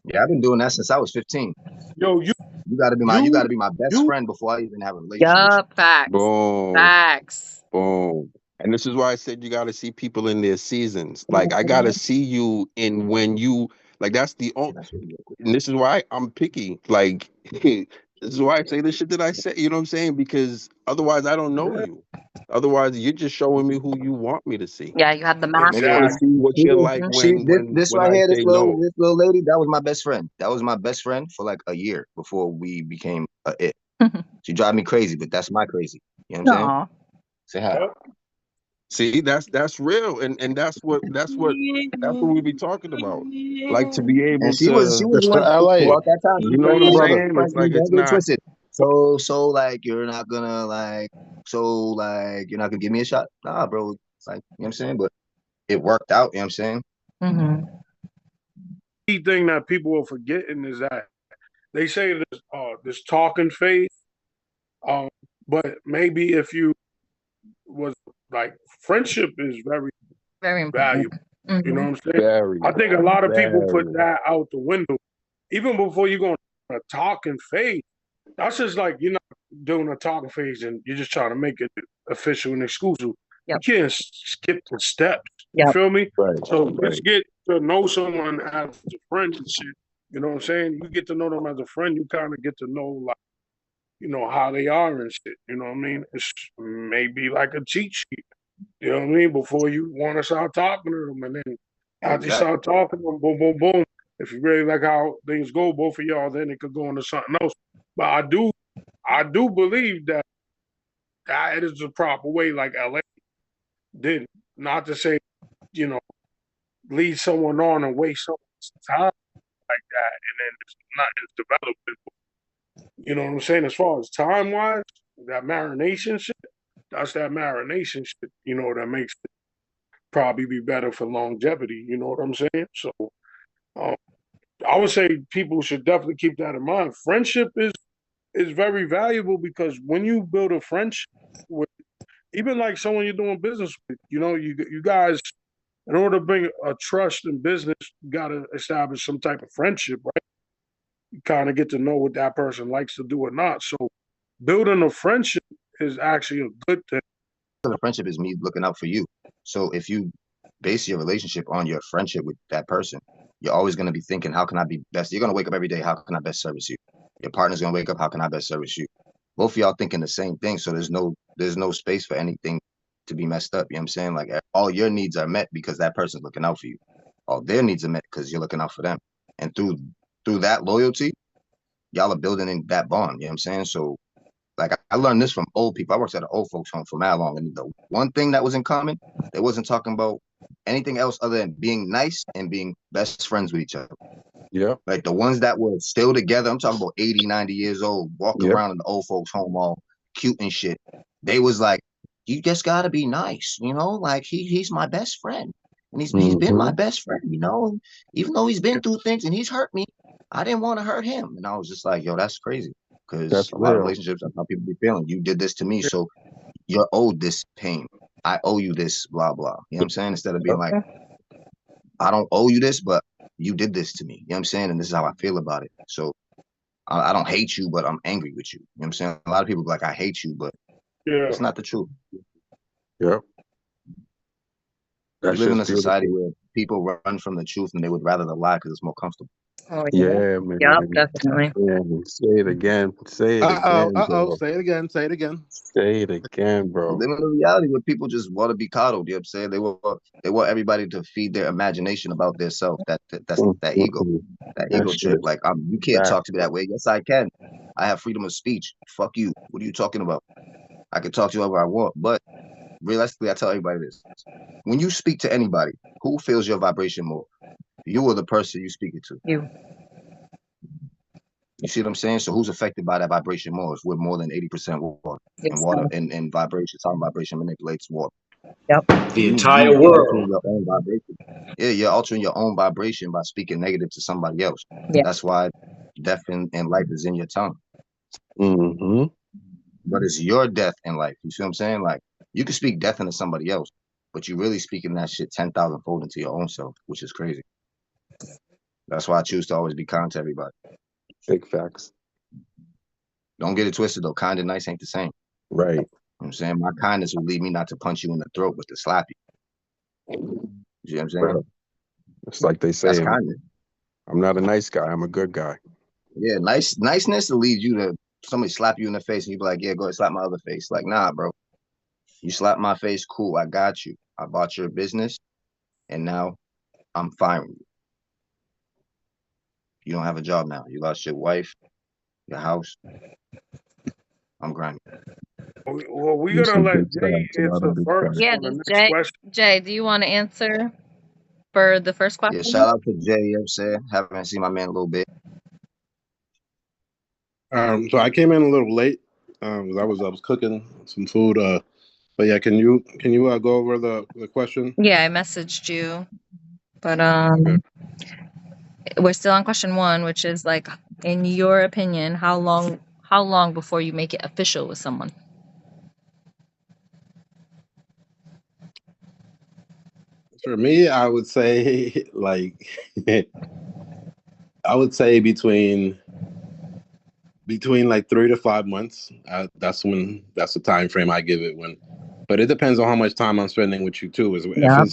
Yeah, I've been doing that since I was 15. Yo, You gotta be you, my best you. friend before I even have a relationship with you. Yup, facts. Boom. Facts. Boom. And this is why I said you gotta see people in their seasons. Like I gotta Mhm. see you in when you like that's the only And that's what you and this is why I'm picky. Like this is why I say the shit that I say, you know what I'm saying? Because otherwise I don't know Yeah, you. Otherwise you're just showing me who you want me to see. Yeah, you had the And mask I want to on. exactly. see what you're like see when this when right I here, say no. this little lady, that was my best friend. That was my best friend for like a year before we became a it. She drive me crazy, but that's my crazy. You know what I'm saying? No. Say hi. Yep. See, that's real, and that's what we be talking about. Like to be And able she to, was Mr. one LA. what throughout that time. She you was know like, what I'm hey, brother. saying? It's Frankie, like it's don't get it not. twisted. So like you're not gonna give me a shot? Nah, bro. It's like, you know what I'm saying? But it worked out, you know what I'm saying? Hmm. Key thing that people are forgetting is that they say this talking phase. Um, but maybe if you was like friendship is very Very important. valuable. You know Hmm. what I'm saying? I Very, think a lot of people put very. that out the window. Even before you go on a talking phase, that's just like you're not doing a talking phase and you're just trying to make it official and exclusive. You Yep. can't skip the steps. You Yep. feel me? Right, So right. just get to know someone as a friend and shit. You know what I'm saying? You get to know them as a friend, you kind of get to know like how they are and shit. You know what I mean? It's maybe like a cheat sheet. You know what I mean? Before you want to start talking to them, and then after you Exactly. start talking to them, boom, boom, boom. If you really like how things go, both of y'all, then it could go into something else. But I do believe that that is the proper way, like LA did. Not to say, you know, lead someone on and waste someone's time like that, and then it's not as developed. You know what I'm saying? As far as time wise, that marination shit, that's that marination shit. That makes it probably be better for longevity. You know what I'm saying? So um, I would say people should definitely keep that in mind. Friendship is very valuable because when you build a friendship with even like someone you're doing business with, you guys, in order to bring a trust in business, you got to establish some type of friendship, right? You kind of get to know what that person likes to do or not. So building a friendship is actually a good thing. The friendship is me looking out for you. So if you base your relationship on your friendship with that person, you're always going to be thinking, how can I be best? You're going to wake up every day, how can I best service you? Your partner's going to wake up, how can I best service you? Both of y'all thinking the same thing. So there's no space for anything to be messed up. You know what I'm saying? Like all your needs are met because that person's looking out for you. All their needs are met because you're looking out for them. And through that loyalty, y'all are building in that bond. You know what I'm saying? So like I learned this from old people. I worked at an old folks home for mad long, and the one thing that was in common, they wasn't talking about anything else other than being nice and being best friends with each other. Yep. Like the ones that were still together, I'm talking about 80, 90 years old, walk Yep. around in the old folks' home all cute and shit. They was like, you just gotta be nice, you know? Like he's my best friend. And he's been my Mm-hmm. best friend, you know? Even though he's been through things and he's hurt me, I didn't want to hurt him. And I was just like, yo, that's crazy. Because That's a lot of real. relationships, that's how people be feeling. You did this to me, so you're owed this pain. I owe you this, blah, blah. You know what I'm saying? Instead of being like, I don't owe you this, but you did this to me. You know what I'm saying? And this is how I feel about it. So I don't hate you, but I'm angry with you. You know what I'm saying? A lot of people be like, I hate you, but Yeah. it's not the truth. Yep. We That's live in just a society beautiful. where people run from the truth and they would rather the lie because it's more comfortable. Oh yeah. Yeah, Yep, man. definitely. Man, say it again. Say it Uh-oh, again, uh-oh. bro. Say it again. Say it again. Say it again, We bro. live in a reality where people just want to be coddled. You know what I'm saying? They want everybody to feed their imagination about their self. That's that ego. Mm-hmm. That ego That's trip. just Like you can't fact. talk to me that way. Yes, I can. I have freedom of speech. Fuck you. What are you talking about? I can talk to you whoever I want. But realistically, I tell everybody this. When you speak to anybody, who feels your vibration more? You or the person you speaking to? You. You see what I'm saying? So who's affected by that vibration more? If we're more than 80% water. And water Yourself. and vibration, sound vibration manipulates water. Yep. The You entire altering world. your own vibration. Yeah, you're altering your own vibration by speaking negative to somebody else. Yeah. That's why death and life is in your tongue. Mm-hmm. But it's your death and life. You see what I'm saying? Like you can speak death into somebody else, but you're really speaking that shit 10,000 fold into your own self, which is crazy. That's why I choose to always be kind to everybody. Big facts. Don't get it twisted though. Kind and nice ain't the same. Right. You know what I'm saying? My kindness will lead me not to punch you in the throat, but to slap you. You see what I'm saying? Well, it's like they That's say, kindness. I'm not a nice guy. I'm a good guy. Yeah, niceness will lead you to somebody slap you in the face and you be like, yeah, go ahead, slap my other face. Like, nah, bro. You slap my face, cool. I got you. I bought your business, and now I'm firing you. You don't have a job now. You lost your wife, your house. I'm grinding. Well, we're There's gonna some let big Jay facts, a lot answer of big first facts. Yeah, on the does next Jay question. Jay, do you want to answer for the first Yeah, question? shout out to Jay, you know what I'm saying? Haven't seen my man in a little bit. So I came in a little late. 'Cause I was cooking some food. But yeah, can you go over the question? Yeah, I messaged you, but Okay. we're still on question one, which is like, in your opinion, how long before you make it official with someone? For me, I would say like I would say between like 3 to 5 months. That's the time frame I give it when. But it depends on how much time I'm spending with you too. Yeah.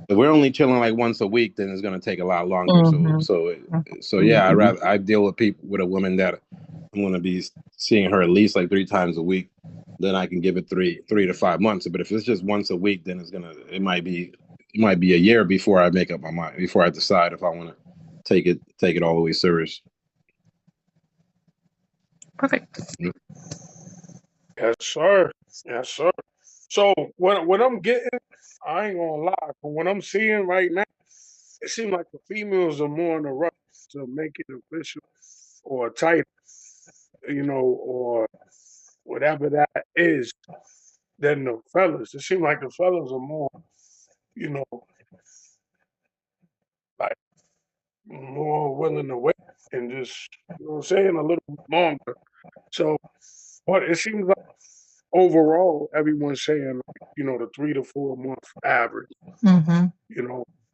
If we're only chilling like once a week, then it's gonna take a lot longer. Mm-hmm. So yeah, I deal with a woman that I'm gonna be seeing her at least like 3 times a week. Then I can give it 3 to 5 months. But if it's just once a week, then it might be a year before I make up my mind, before I decide if I want to take it all the way serious. Perfect. Yes, sir. Yes, sir. So what I'm getting, I ain't gonna lie, from what I'm seeing right now, it seems like the females are more in a rush to make it official or title, or whatever that is, than the fellas. It seems like the fellas are more, you know, like more willing to wait and just, saying a little bit longer. So, but it seems like overall, everyone's saying, the 3 to 4 month average. Mm-hmm.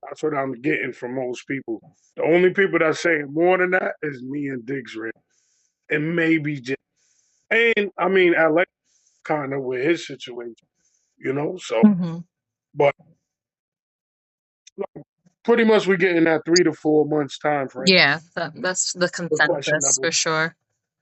That's what I'm getting from most people. The only people that saying more than that is me and Diggs Red. And maybe Jay. And I mean, LA kind of with his situation, so, Mm-hmm. but pretty much we're getting that 3 to 4 months time frame. Yeah, that's the The question consensus number. for sure.